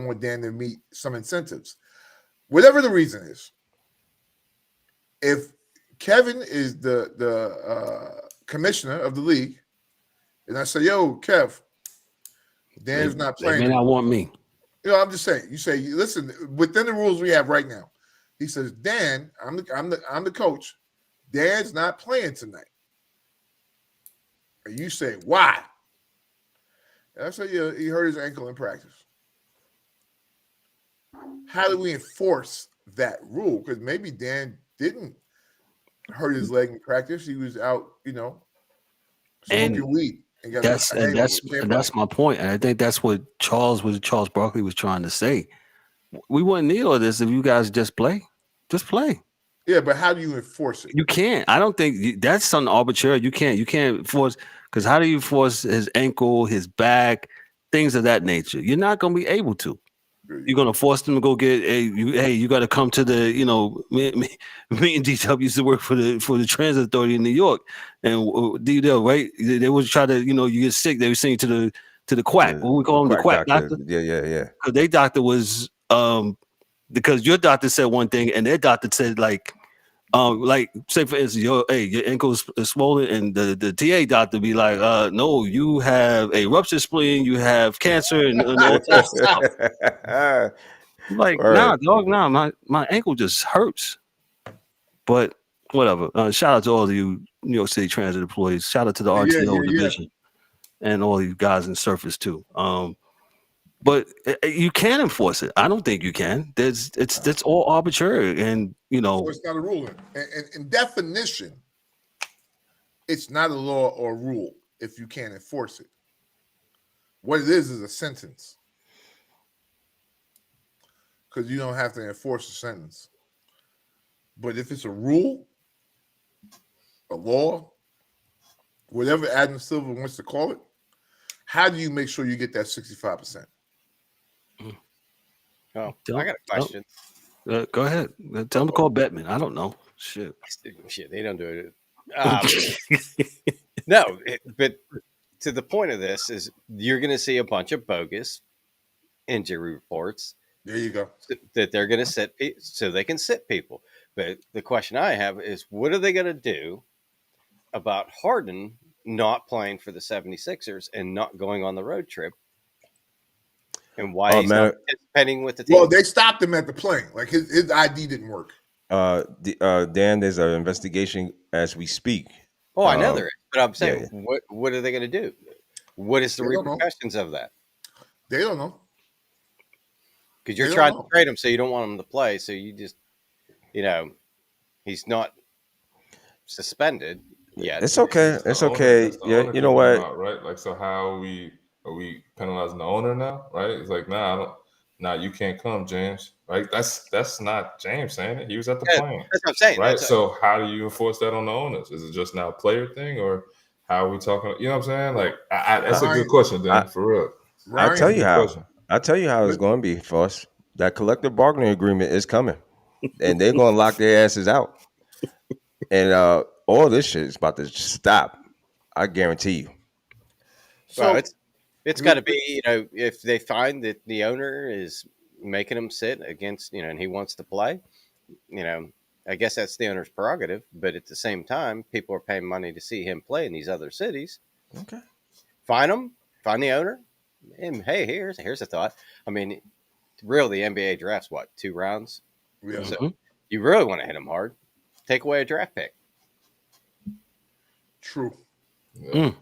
want Dan to meet some incentives. Whatever the reason is, if Kevin is the commissioner of the league, and I say, yo, Kev, Dan's not playing.
They may not want me.
I'm just saying. You say, listen, within the rules we have right now, he says, Dan, I'm the coach. Dan's not playing tonight. And you say, why? And I say, yeah, he hurt his ankle in practice. How do we enforce that rule? Because maybe Dan didn't hurt his leg in practice. He was out, smoking weed. And
that's my point. And I think that's what Charles Barkley was trying to say. We wouldn't need all this if you guys just play. Just play.
Yeah, but how do you enforce it?
You can't. I don't think that's something arbitrary. You can't force, because how do you force his ankle, his back, things of that nature? You're not going to be able to. You're going to force them to go get you got to come to the, me and DW used to work for the Transit Authority in New York, and right? They would try to, you get sick, they would send you to the quack. What we call him, the quack doctor.
Yeah.
Because their doctor was because your doctor said one thing and their doctor said like say for instance, your ankle is swollen, and the TA doctor be like, no, you have a ruptured spleen, you have cancer, and all that stuff. Like, nah, dog, my ankle just hurts. But whatever. Shout out to all of you New York City Transit employees. Shout out to the RTO division and all you guys in Surface too. But you can enforce it. I don't think you can. It's all arbitrary, and
So it's not a rule. And in definition, it's not a law or rule if you can't enforce it. What it is a sentence, because you don't have to enforce a sentence. But if it's a rule, a law, whatever Adam Silver wants to call it, how do you make sure you get that 65%?
Oh, I got a question.
Go ahead. Tell them to call Bettman. I don't know. Shit,
they don't do it. No, but to the point of this is you're going to see a bunch of bogus injury reports.
There you go.
That they're going to sit so they can sit people. But the question I have is, what are they going to do about Harden not playing for the 76ers and not going on the road trip, and why he's not participating with the team.
Well, they stopped him at the plane. Like his ID didn't work.
Dan, there's an investigation as we speak.
Oh, I know there is, but I'm saying, what are they going to do? What is the repercussions of that?
They don't know.
Because you're trying to trade him, so you don't want him to play. So you just, he's not suspended yet.
It's okay. It's okay. Yeah, you know what?
Out, right? Like, so how are we penalizing the owner now? Right? It's like, nah, you can't come, James. Right? That's not James saying it. He was at the plane.
That's what I'm saying.
Right? So how do you enforce that on the owners? Is it just now a player thing, or how are we talking? You know what I'm saying? Like, that's a good question, Dan. For real.
I'll tell you how. I'll tell you how it's going to be for us. That collective bargaining agreement is coming, and they're going to lock their asses out. And all this shit is about to stop. I guarantee you.
So it's got to be, if they find that the owner is making him sit against, and he wants to play, I guess that's the owner's prerogative. But at the same time, people are paying money to see him play in these other cities.
Okay.
Find him, find the owner. And hey, here's a thought. I mean, really, the NBA drafts, 2 rounds?
Yeah.
So you really want to hit him hard. Take away a draft pick.
True.
Yeah.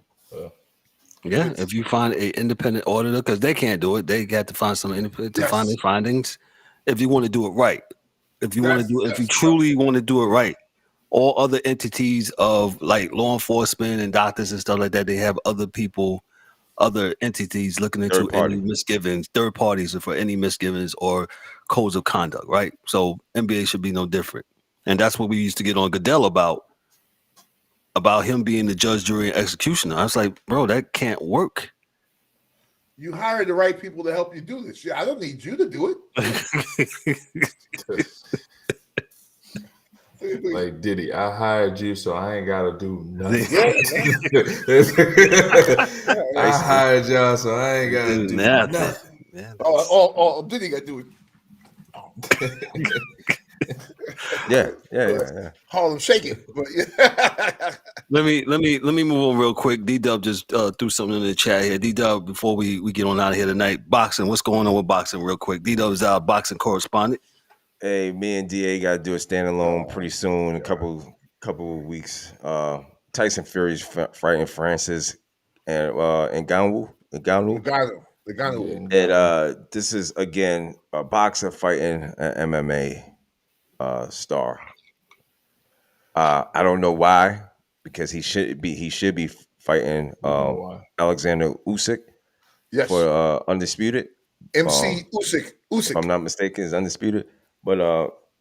Yeah, if you find an independent auditor, because they can't do it, they got to find some independent to find their findings. If you want to do it right, if you truly want to do it right, all other entities of like law enforcement and doctors and stuff like that, they have other people, other entities looking into any misgivings, third parties for any misgivings or codes of conduct, right? So NBA should be no different, and that's what we used to get on Goodell about him being the judge, jury, and executioner. I was like, bro, that can't work.
You hired the right people to help you do this. I don't need you to do it.
Like Diddy, I hired you, so I ain't gotta do nothing. I hired y'all, so I ain't gotta do nothing.
Yeah. Oh, Diddy got to do it.
Yeah.
Harlem shake it. But
Let me move on real quick. D-Dub just threw something in the chat here. D-Dub, before we get on out of here tonight, boxing. What's going on with boxing real quick? D-Dub is our boxing correspondent.
Hey, me and DA got to do a standalone pretty soon, a couple of weeks. Tyson Fury's fighting Francis and Ngannou. And this is again a boxer fighting an MMA star. I don't know why, because he should be fighting Alexander Usyk for undisputed.
MC Usyk.
If I'm not mistaken, is undisputed. But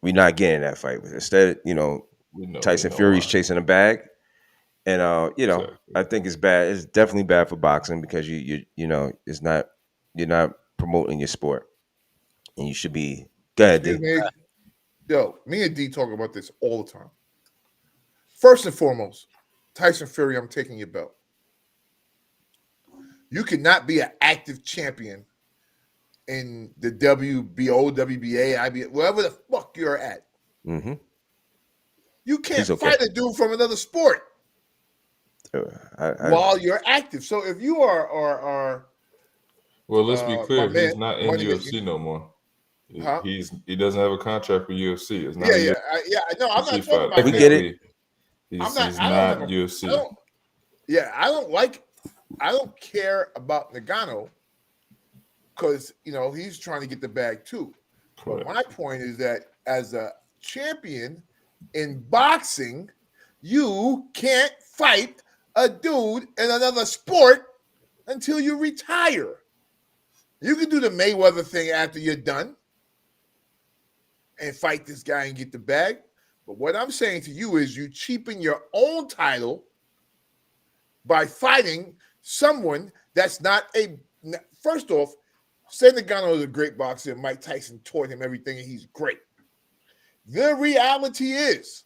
we're not getting that fight. Instead, Tyson Fury's chasing a bag, and I think it's bad. It's definitely bad for boxing because it's not, you're not promoting your sport, and you should be. Go ahead, D.
Yo, me and D talk about this all the time. First and foremost, Tyson Fury, I'm taking your belt. You cannot be an active champion in the WBO, WBA, IBA, wherever the fuck you're at.
Mm-hmm.
You can't fight a dude from another sport while you're active. So if you are
well, let's be clear, he's not in UFC no more. He doesn't have a contract with UFC. It's not.
No, I'm not talking about.
We get it.
He's not UFC.
I don't care about Ngannou because he's trying to get the bag too. Correct. But my point is that as a champion in boxing, you can't fight a dude in another sport until you retire. You can do the Mayweather thing after you're done and fight this guy and get the bag. But what I'm saying to you is you cheapen your own title by fighting someone that's not a. First off, say Ngannou is a great boxer and Mike Tyson taught him everything and he's great. The reality is,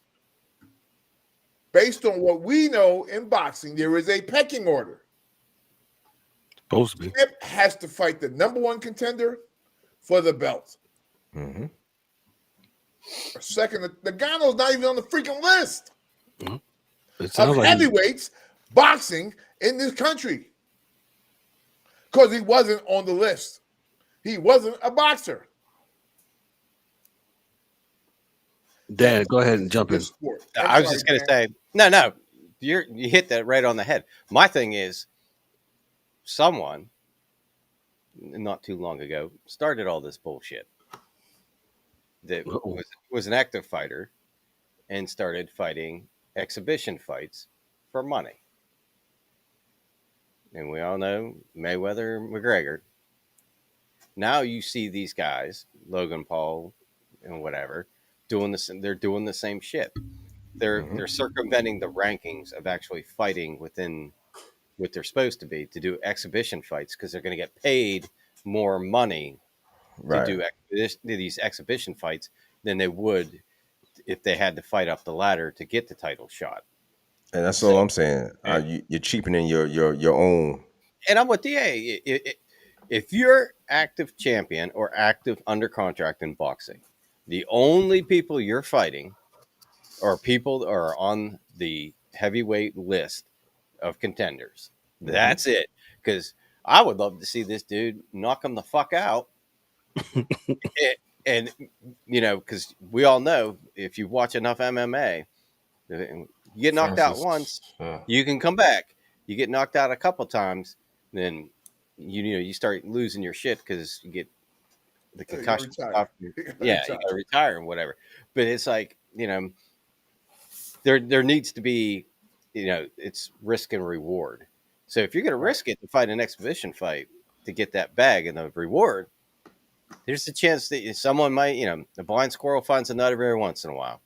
based on what we know in boxing, there is a pecking order.
Supposed to be.
Champ has to fight the number one contender for the belt.
Mm-hmm.
Second, Nganou's not even on the freaking list.
Mm-hmm. It
of
sounds like
heavyweights boxing in this country because he wasn't on the list. He wasn't a boxer.
Dan, go ahead and jump in.
This sport.
I was just going to say, no, you hit that right on the head. My thing is, someone not too long ago started all this bullshit that was an active fighter and started fighting exhibition fights for money. And we all know Mayweather, McGregor. Now you see these guys, Logan Paul and whatever, doing this. They're doing the same shit. They're circumventing the rankings of actually fighting within what they're supposed to be to do exhibition fights because they're going to get paid more money to do these exhibition fights than they would if they had to fight up the ladder to get the title shot.
And that's all I'm saying. You're cheapening your own.
And I'm with DA. If you're active champion or active under contract in boxing, the only people you're fighting are people that are on the heavyweight list of contenders. That's it. Because I would love to see this dude knock him the fuck out. and because we all know if you watch enough MMA, you get knocked out once, you can come back. You get knocked out a couple times, then you start losing your shit because you get the concussion. You gotta retire and whatever. But it's like there needs to be it's risk and reward. So if you're going to risk it to fight an exhibition fight to get that bag and the reward, there's a chance that someone might, the blind squirrel finds a nut every once in a while.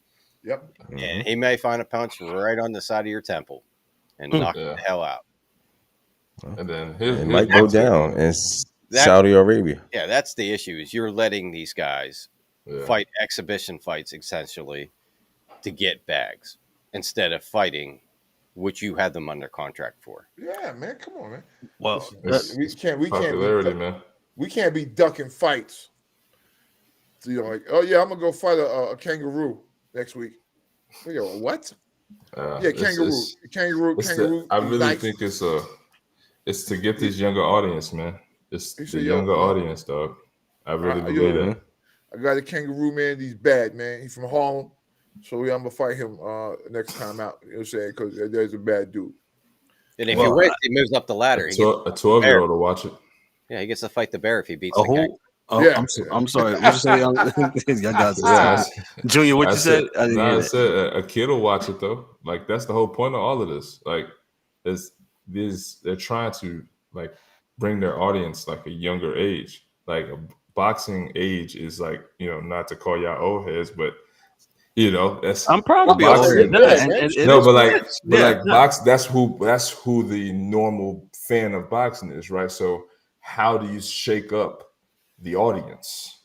Yep.
And he may find a punch right on the side of your temple and knock the hell out.
And then
it might go down in Saudi Arabia.
Yeah, that's the issue is you're letting these guys fight exhibition fights essentially to get bags instead of fighting which you had them under contract for.
Yeah, man, come on, man.
Well,
we can't be ducking fights. So you're like, oh yeah, I'm gonna go fight a kangaroo next week. We go, what? Kangaroo.
I really think it's to get this younger audience, man. It's the younger audience, dog. I really believe that.
I got a kangaroo, man. He's bad, man. He's from Harlem. So I'm gonna fight him next time out. You know what I'm saying? Because there's a bad dude.
And if he wins, he moves up the ladder.
A 12-year-old will watch it.
Yeah, he gets to fight the bear if he beats the kangaroo.
Oh, yeah. I'm sorry. What you say? Junior, what you said?
I said a kid will watch it though. Like that's the whole point of all of this. Like, they're trying to like bring their audience like a younger age. Like a boxing age is like not to call y'all old heads, but that's
I'm proud to be old head.
That's who the normal fan of boxing is, right? So how do you shake up the audience?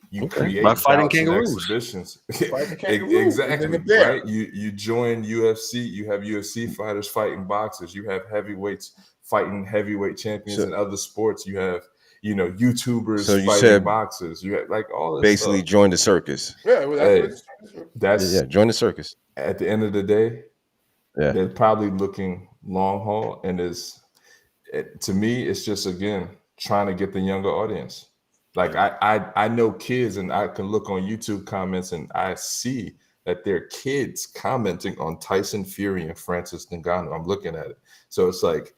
You create
by fighting kangaroos.
Exhibitions. Exactly. Right. You join UFC. You have UFC fighters fighting boxers. You have heavyweights fighting heavyweight champions in other sports. You have YouTubers fighting boxers. You have like all this
basically
stuff.
Join the circus.
Yeah,
join the circus.
At the end of the day, they're probably looking long haul, and to me, it's just again trying to get the younger audience. Like I know kids, and I can look on YouTube comments, and I see that there are kids commenting on Tyson Fury and Francis Ngannou. I'm looking at it, so it's like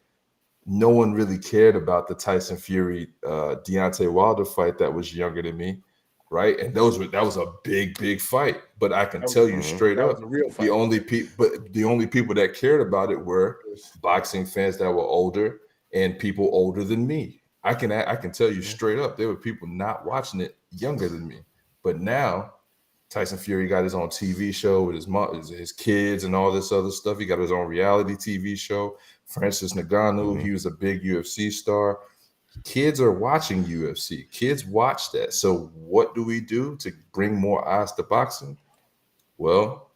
no one really cared about the Tyson Fury Deontay Wilder fight that was younger than me, right? And that was a big fight. But I can tell you straight up, the only people that cared about it were boxing fans that were older and people older than me. I can tell you straight up, there were people not watching it younger than me. But now Tyson Fury got his own TV show with his mom, his kids, and all this other stuff. He got his own reality TV show. Francis Ngannou, he was a big UFC star. Kids are watching UFC. Kids watch that. So what do we do to bring more eyes to boxing? Well,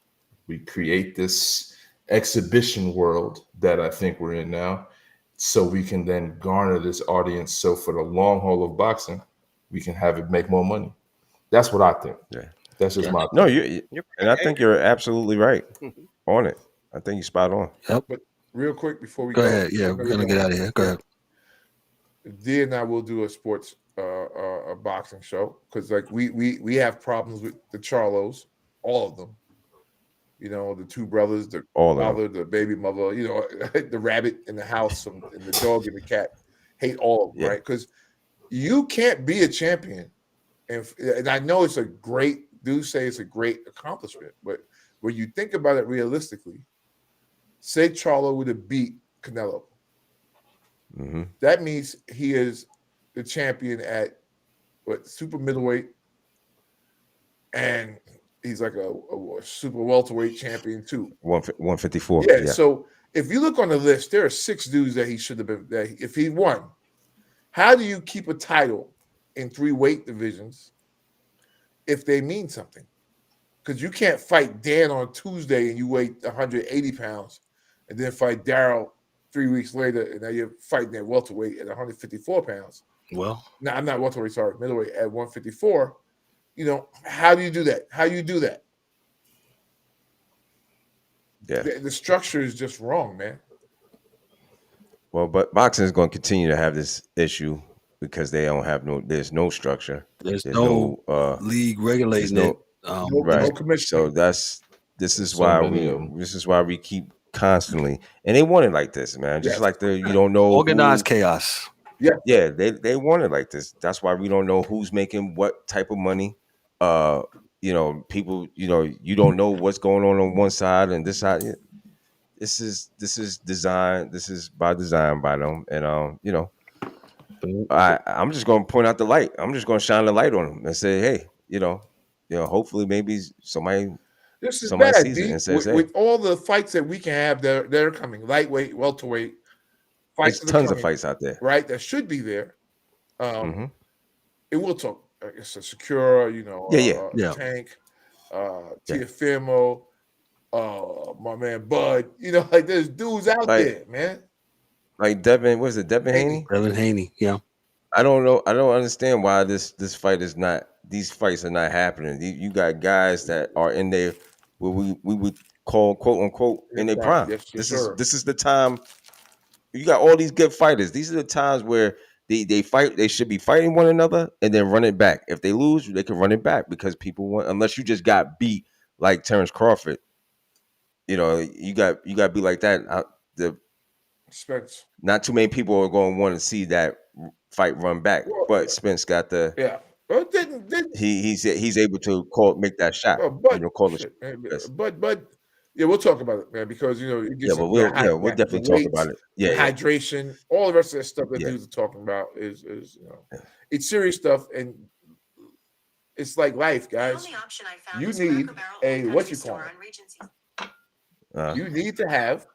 we create this exhibition world that I think we're in now, so we can then garner this audience. So for the long haul of boxing, we can have it make more money. That's what I think.
Yeah.
That's just my
no. And I think you're absolutely right on it. I think you spot on.
Yep.
But real quick before we
Go ahead. Yeah, we're gonna get out of here. Go ahead.
D and I will do a sports a boxing show because like we have problems with the Charlos, all of them. You know, the two brothers, the father, the baby mother, you know, the rabbit in the house and the dog and the cat. Hate all of them, right? Because you can't be a champion. And I know it's a great, say it's a great accomplishment, but when you think about it realistically, say Charlo would have beat Canelo.
Mm-hmm.
That means he is the champion at super middleweight, and he's like a super welterweight champion too.
154.
Yeah. So if you look on the list, there are 6 dudes that he should have been. That if he won, how do you keep a title in 3 weight divisions if they mean something? Because you can't fight Dan on Tuesday and you weigh 180 pounds, and then fight Daryl 3 weeks later, and now you're fighting at welterweight at 154 pounds.
Well,
no, I'm not welterweight, sorry, middleweight at 154. You know, how do you do that? How do you do that?
Yeah.
The structure is just wrong, man.
Well, but boxing is going to continue to have this issue because they don't have there's no structure.
There's no league regulating it.
Right. So this is why we keep constantly, and they want it like this, man. Just like you don't know
organized chaos.
Yeah, they want it like this. That's why we don't know who's making what type of money. You know, people. You know, you don't know what's going on one side and this side. This is design. This is by design by them, and you know, I'm just going to point out the light. I'm just going to shine the light on them and say, hey, you know, hopefully maybe somebody sees it and says, hey,
with all the fights that we can have, they're coming lightweight, welterweight.
There's tons of fights out there,
right? That should be there. It will talk. It's a Secura, you know, Tank, Tiafimo, my man Bud. You know, like there's dudes out there, man.
Like Devin, what is it? Devin Haney?
Devin Haney, yeah.
I don't know. I don't understand why this fight is not. These fights are not happening. You got guys that are in there, what we would call quote unquote in their prime.
Yes,
this is the time. You got all these good fighters. These are the times where they fight. They should be fighting one another and then run it back. If they lose, they can run it back because people want. Unless you just got beat like Terrence Crawford, you know, you got to be like that.
Spence.
Not too many people are going to want to see that fight run back, but Spence got the
Well,
he's able to make that shot. Call it.
But yeah, we'll talk about it, man, because you know it gets
we'll definitely talk about it.
Hydration, all the rest of that stuff that dudes are talking about is you know it's serious stuff, and it's like life, guys. You need you need to have.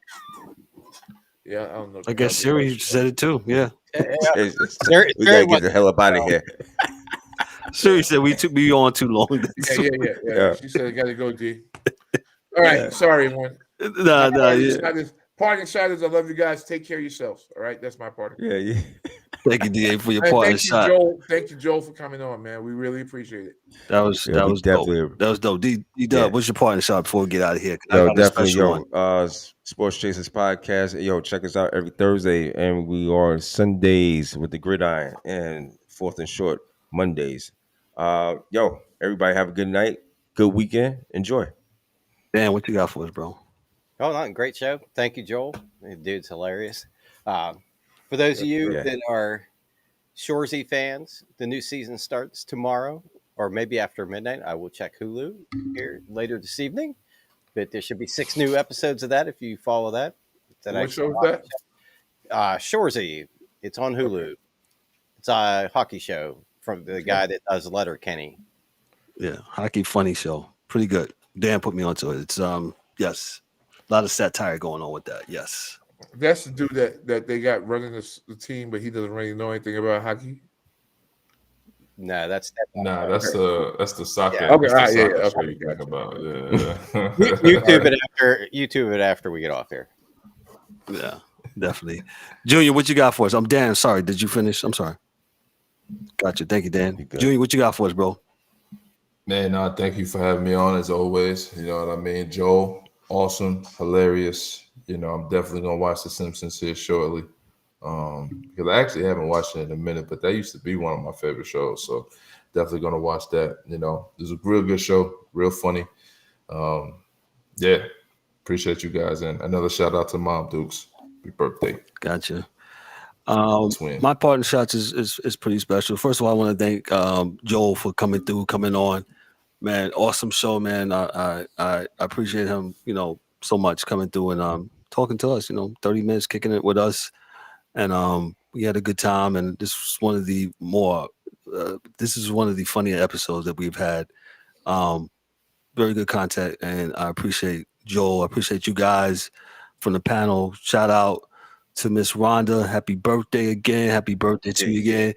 Yeah, I don't know.
I guess Siri said it too. Yeah.
We gotta get the hell up out of here.
Siri said we took me on too long.
Yeah. She said I gotta go, D. All right, sorry, everyone. Parting shadows. I love you guys. Take care of yourselves. All right, that's my party.
Yeah.
Thank you, DA, for your parting shot.
Thank you, Joel, for coming on, man. We really appreciate it.
That was dope. That was dope. D-Dub, what's your parting shot before we get out of here?
Sports Chasers Podcast. Check us out every Thursday, and we are Sundays with the Gridiron and Fourth and Short Mondays. Everybody have a good night, good weekend. Enjoy.
Dan, what you got for us, bro?
Oh, not a great show. Thank you, Joel. The dude's hilarious. For those of you that are Shoresy fans, the new season starts tomorrow or maybe after midnight. I will check Hulu here later this evening. But there should be 6 new episodes of that if you follow that.
What show is that?
Shoresy. It's on Hulu. It's a hockey show from the guy that does Letterkenny.
Yeah, hockey funny show. Pretty good. Dan put me onto it. It's yes. A lot of satire going on with that. Yes.
That's the dude that they got running the team, but he doesn't really know anything about hockey.
No, that's
the soccer.
Okay,
that's the
soccer
show you think about. Yeah.
YouTube it after we get off here.
Yeah, definitely. Junior, what you got for us? I'm Dan. Sorry, did you finish? I'm sorry. Gotcha. Thank you, Dan. Junior, what you got for us, bro?
Man, thank you for having me on as always. You know what I mean, Joel. awesome, hilarious. I'm definitely gonna watch The Simpsons here shortly. Because I actually haven't watched it in a minute, but that used to be one of my favorite shows. So definitely gonna watch that. It's a real good show, real funny. Yeah, appreciate you guys, and another shout out to Mom Dukes. Happy birthday,
Gotcha.
twin.
My part in shots is pretty special. First of all, I want to thank Joel for coming on. Man, awesome show, man. I appreciate him, so much coming through and talking to us. 30 minutes kicking it with us, and we had a good time. And this was one of the this is one of the funnier episodes that we've had. Very good content, and I appreciate Joel. I appreciate you guys from the panel. Shout out to Miss Rhonda. Happy birthday again. Happy birthday to you again.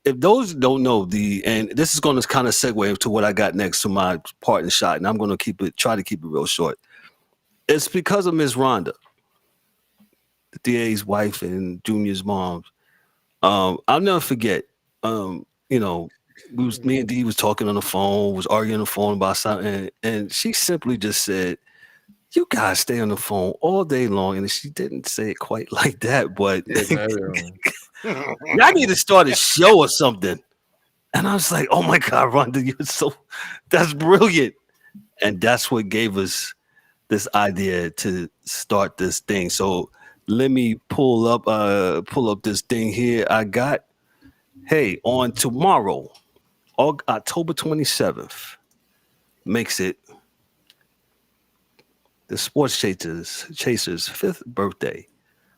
If those don't know and this is going to kind of segue to what I got next to my part in shot, and I'm going to try to keep it real short. It's because of Miss Rhonda, the DA's wife and Junior's mom. I'll never forget. Me and Dee was talking on the phone, was arguing on the phone about something, and she simply just said, "You guys stay on the phone all day long." And she didn't say it quite like that, but y'all need to start a show or something. And I was like, "Oh my God, Rhonda, that's brilliant." And that's what gave us this idea to start this thing. So let me pull up this thing here. I got, on tomorrow, October 27th, makes it the Sports Chasers' 5th birthday.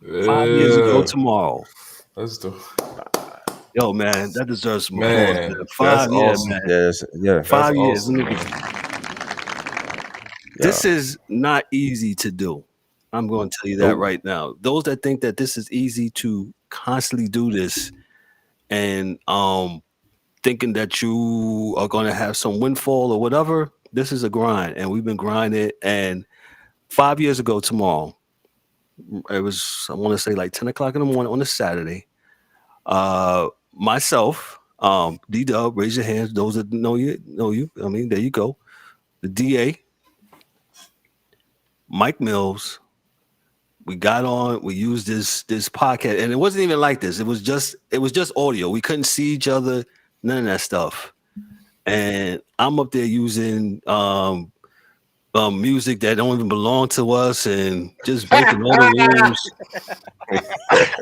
5 years ago tomorrow.
Let's do.
Yo, man, that deserves some
Man,
applause. 5 years,
awesome.
man.
Yeah.
5 years.
Awesome.
This is not easy to do. I'm going to tell you that right now. Those that think that this is easy to constantly do this and thinking that you are going to have some windfall or whatever, this is a grind, and we've been grinding. And 5 years ago tomorrow, it was, I want to say like 10 o'clock in the morning on a Saturday. Myself, D-Dub, raise your hands. Those that know you. I mean, there you go. The DA, Mike Mills. We got on. We used this podcast, and it wasn't even like this. It was just audio. We couldn't see each other. None of that stuff. And I'm up there using music that don't even belong to us, and just breaking all the rules.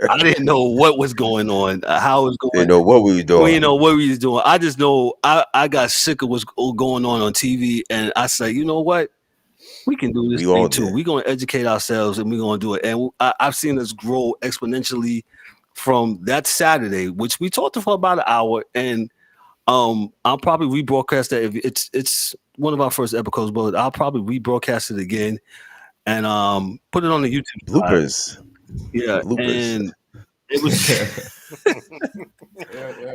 I didn't know what was going on, how it was going.
Didn't know what we were doing.
We didn't know what we was doing. I just know I got sick of what's going on TV, and I said, you know what? We can do this thing too. We're going to educate ourselves, and we're going to do it. And I've seen us grow exponentially from that Saturday, which we talked for about an hour. And I'll probably rebroadcast that. If it's one of our first episodes, but I'll probably rebroadcast it again and put it on the YouTube
bloopers.
Yeah,
bloopers.
And it was.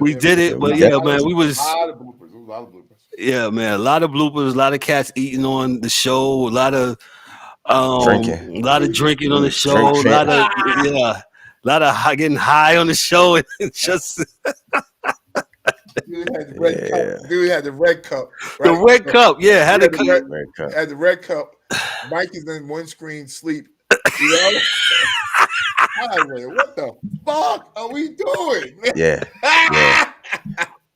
We did it, but man, we was.
A lot of bloopers.
Yeah, man, a lot of bloopers, a lot of cats eating on the show, a lot of
drinking,
a lot of drinking on the show, a lot of getting high on the show, and just.
Dude had the red cup. Dude had the red cup.
Right? The red cup, yeah, had the
red cup. Had the red cup. Mike is in one screen sleep. You know? What the fuck are we doing?
Yeah.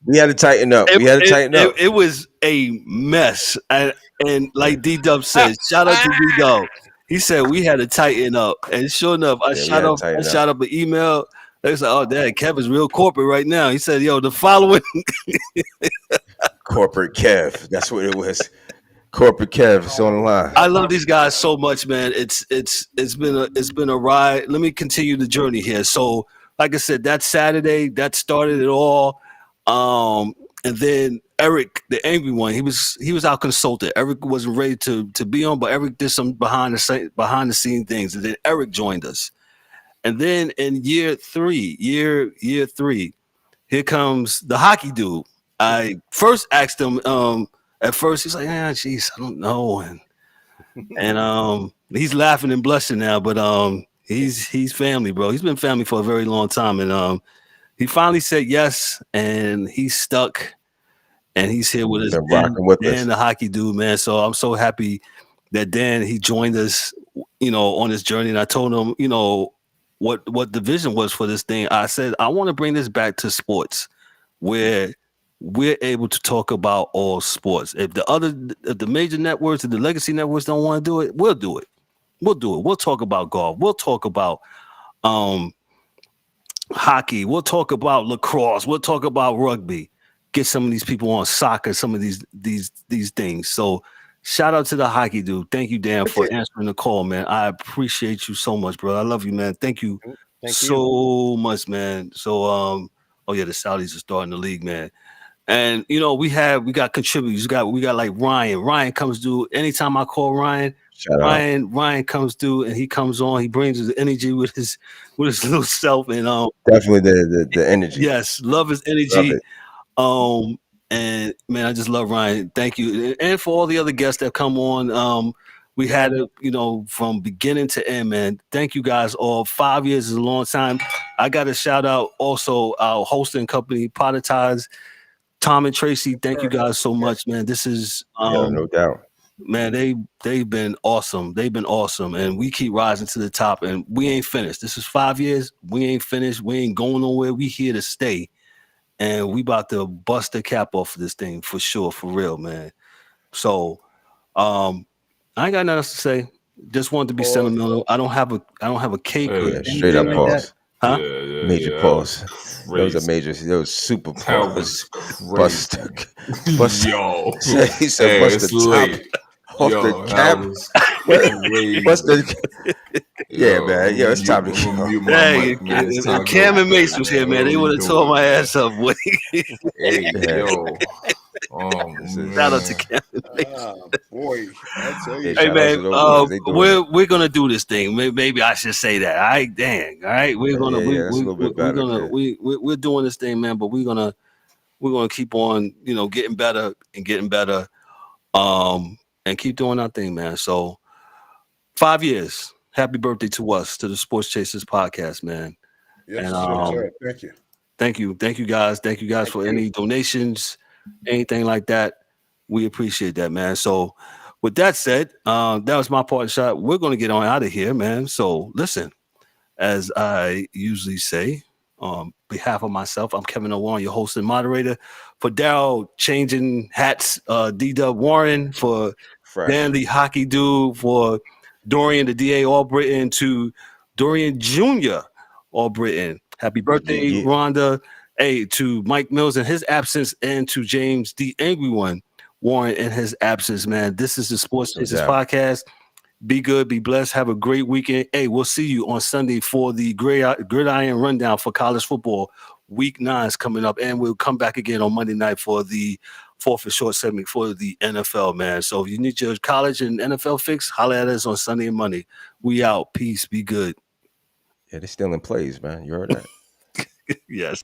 We had to tighten up.
It was a mess. And like D-Dub said, shout out to D-Dub. He said we had to tighten up. And sure enough, I shot up an email. They said, "Oh, Dad, Kevin's real corporate right now." He said, "Yo, the following
corporate Kev." That's what it was. Corporate Kev is on the line.
I love these guys so much, man. It's been a ride. Let me continue the journey here. So, like I said, that Saturday that started it all. And then Eric, the angry one, he was our consultant. Eric wasn't ready to be on, but Eric did some behind the scene things, and then Eric joined us. And then in year three, here comes the hockey dude. I first asked him. At first, he's like, geez, I don't know, and he's laughing and blushing now, but he's family, bro. He's been family for a very long time, and he finally said yes, and he's stuck, and he's here with us, and the hockey dude, man. So I'm so happy that Dan, he joined us, on this journey. And I told him, what the vision was for this thing. I said, I want to bring this back to sports where we're able to talk about all sports. If the major networks and the legacy networks don't want to do it, we'll do it. We'll do it. We'll talk about golf. We'll talk about hockey. We'll talk about lacrosse. We'll talk about rugby. Get some of these people on soccer, some of these things. So shout out to the hockey dude. Thank you, Dan, for answering the call, man. I appreciate you so much, bro. I love you, man. Thank you so much, man. So oh yeah, the Saudis are starting the league, man. And we got contributors. We got like Ryan. Ryan comes through anytime I call Ryan. Ryan comes through and he comes on. He brings his energy with his little self and
definitely the energy.
Yes, love his energy. And man, I just love Ryan. Thank you, and for all the other guests that come on. We had it, from beginning to end, man. Thank you guys all. 5 years is a long time. I got to shout out also our hosting company, Potter Tom and Tracy. Thank you guys so much, man. This is
no doubt.
Man, they've been awesome. They've been awesome, and we keep rising to the top. And we ain't finished. This is 5 years. We ain't finished. We ain't going nowhere. We here to stay, and we about to bust the cap off of this thing for sure, for real, man. So, I ain't got nothing else to say. Just wanted to be sentimental. I don't have a cake.
Straight up pause.
Huh?
Major pause. Those are major. Those super pause. Buster.
Yo,
he said, "Bust the top off the cap." Yeah, man. Yo, it's time to
Hey, Cam and Mace was here, man. They would have tore my ass up.
Hey, yo.
Shout out to Cam and Mace.
Boy, I tell you.
Hey, man, we're gonna do this thing. Maybe I should say that. All right, dang. All right, we're doing this thing, man. But we're gonna keep on, getting better and getting better, and keep doing our thing, man. So 5 years. Happy birthday to us, to the Sports Chasers podcast, man.
Yes,
and, thank you. Thank you guys for any donations, anything like that. We appreciate that, man. So with that said, that was my part shot. We're going to get on out of here, man. So listen, as I usually say, on behalf of myself, I'm Kevin O'Warren, your host and moderator. For Daryl, changing hats, D-Dub Warren, for Dan, the hockey dude, for Dorian, the DA All-Britain, to Dorian Jr. All-Britain. Happy birthday, Rhonda. Hey, to Mike Mills in his absence, and to James, the Angry One, Warren in his absence, man. This is the Sports Chasers podcast. Be good, be blessed, have a great weekend. Hey, we'll see you on Sunday for the Gridiron Rundown for college football. Week 9 is coming up, and we'll come back again on Monday night for the fourth and short segment for the NFL, man. So if you need your college and NFL fix, holler at us on Sunday and Monday. We out. Peace. Be good.
Yeah, they're still in plays, man. You heard that?
Yes.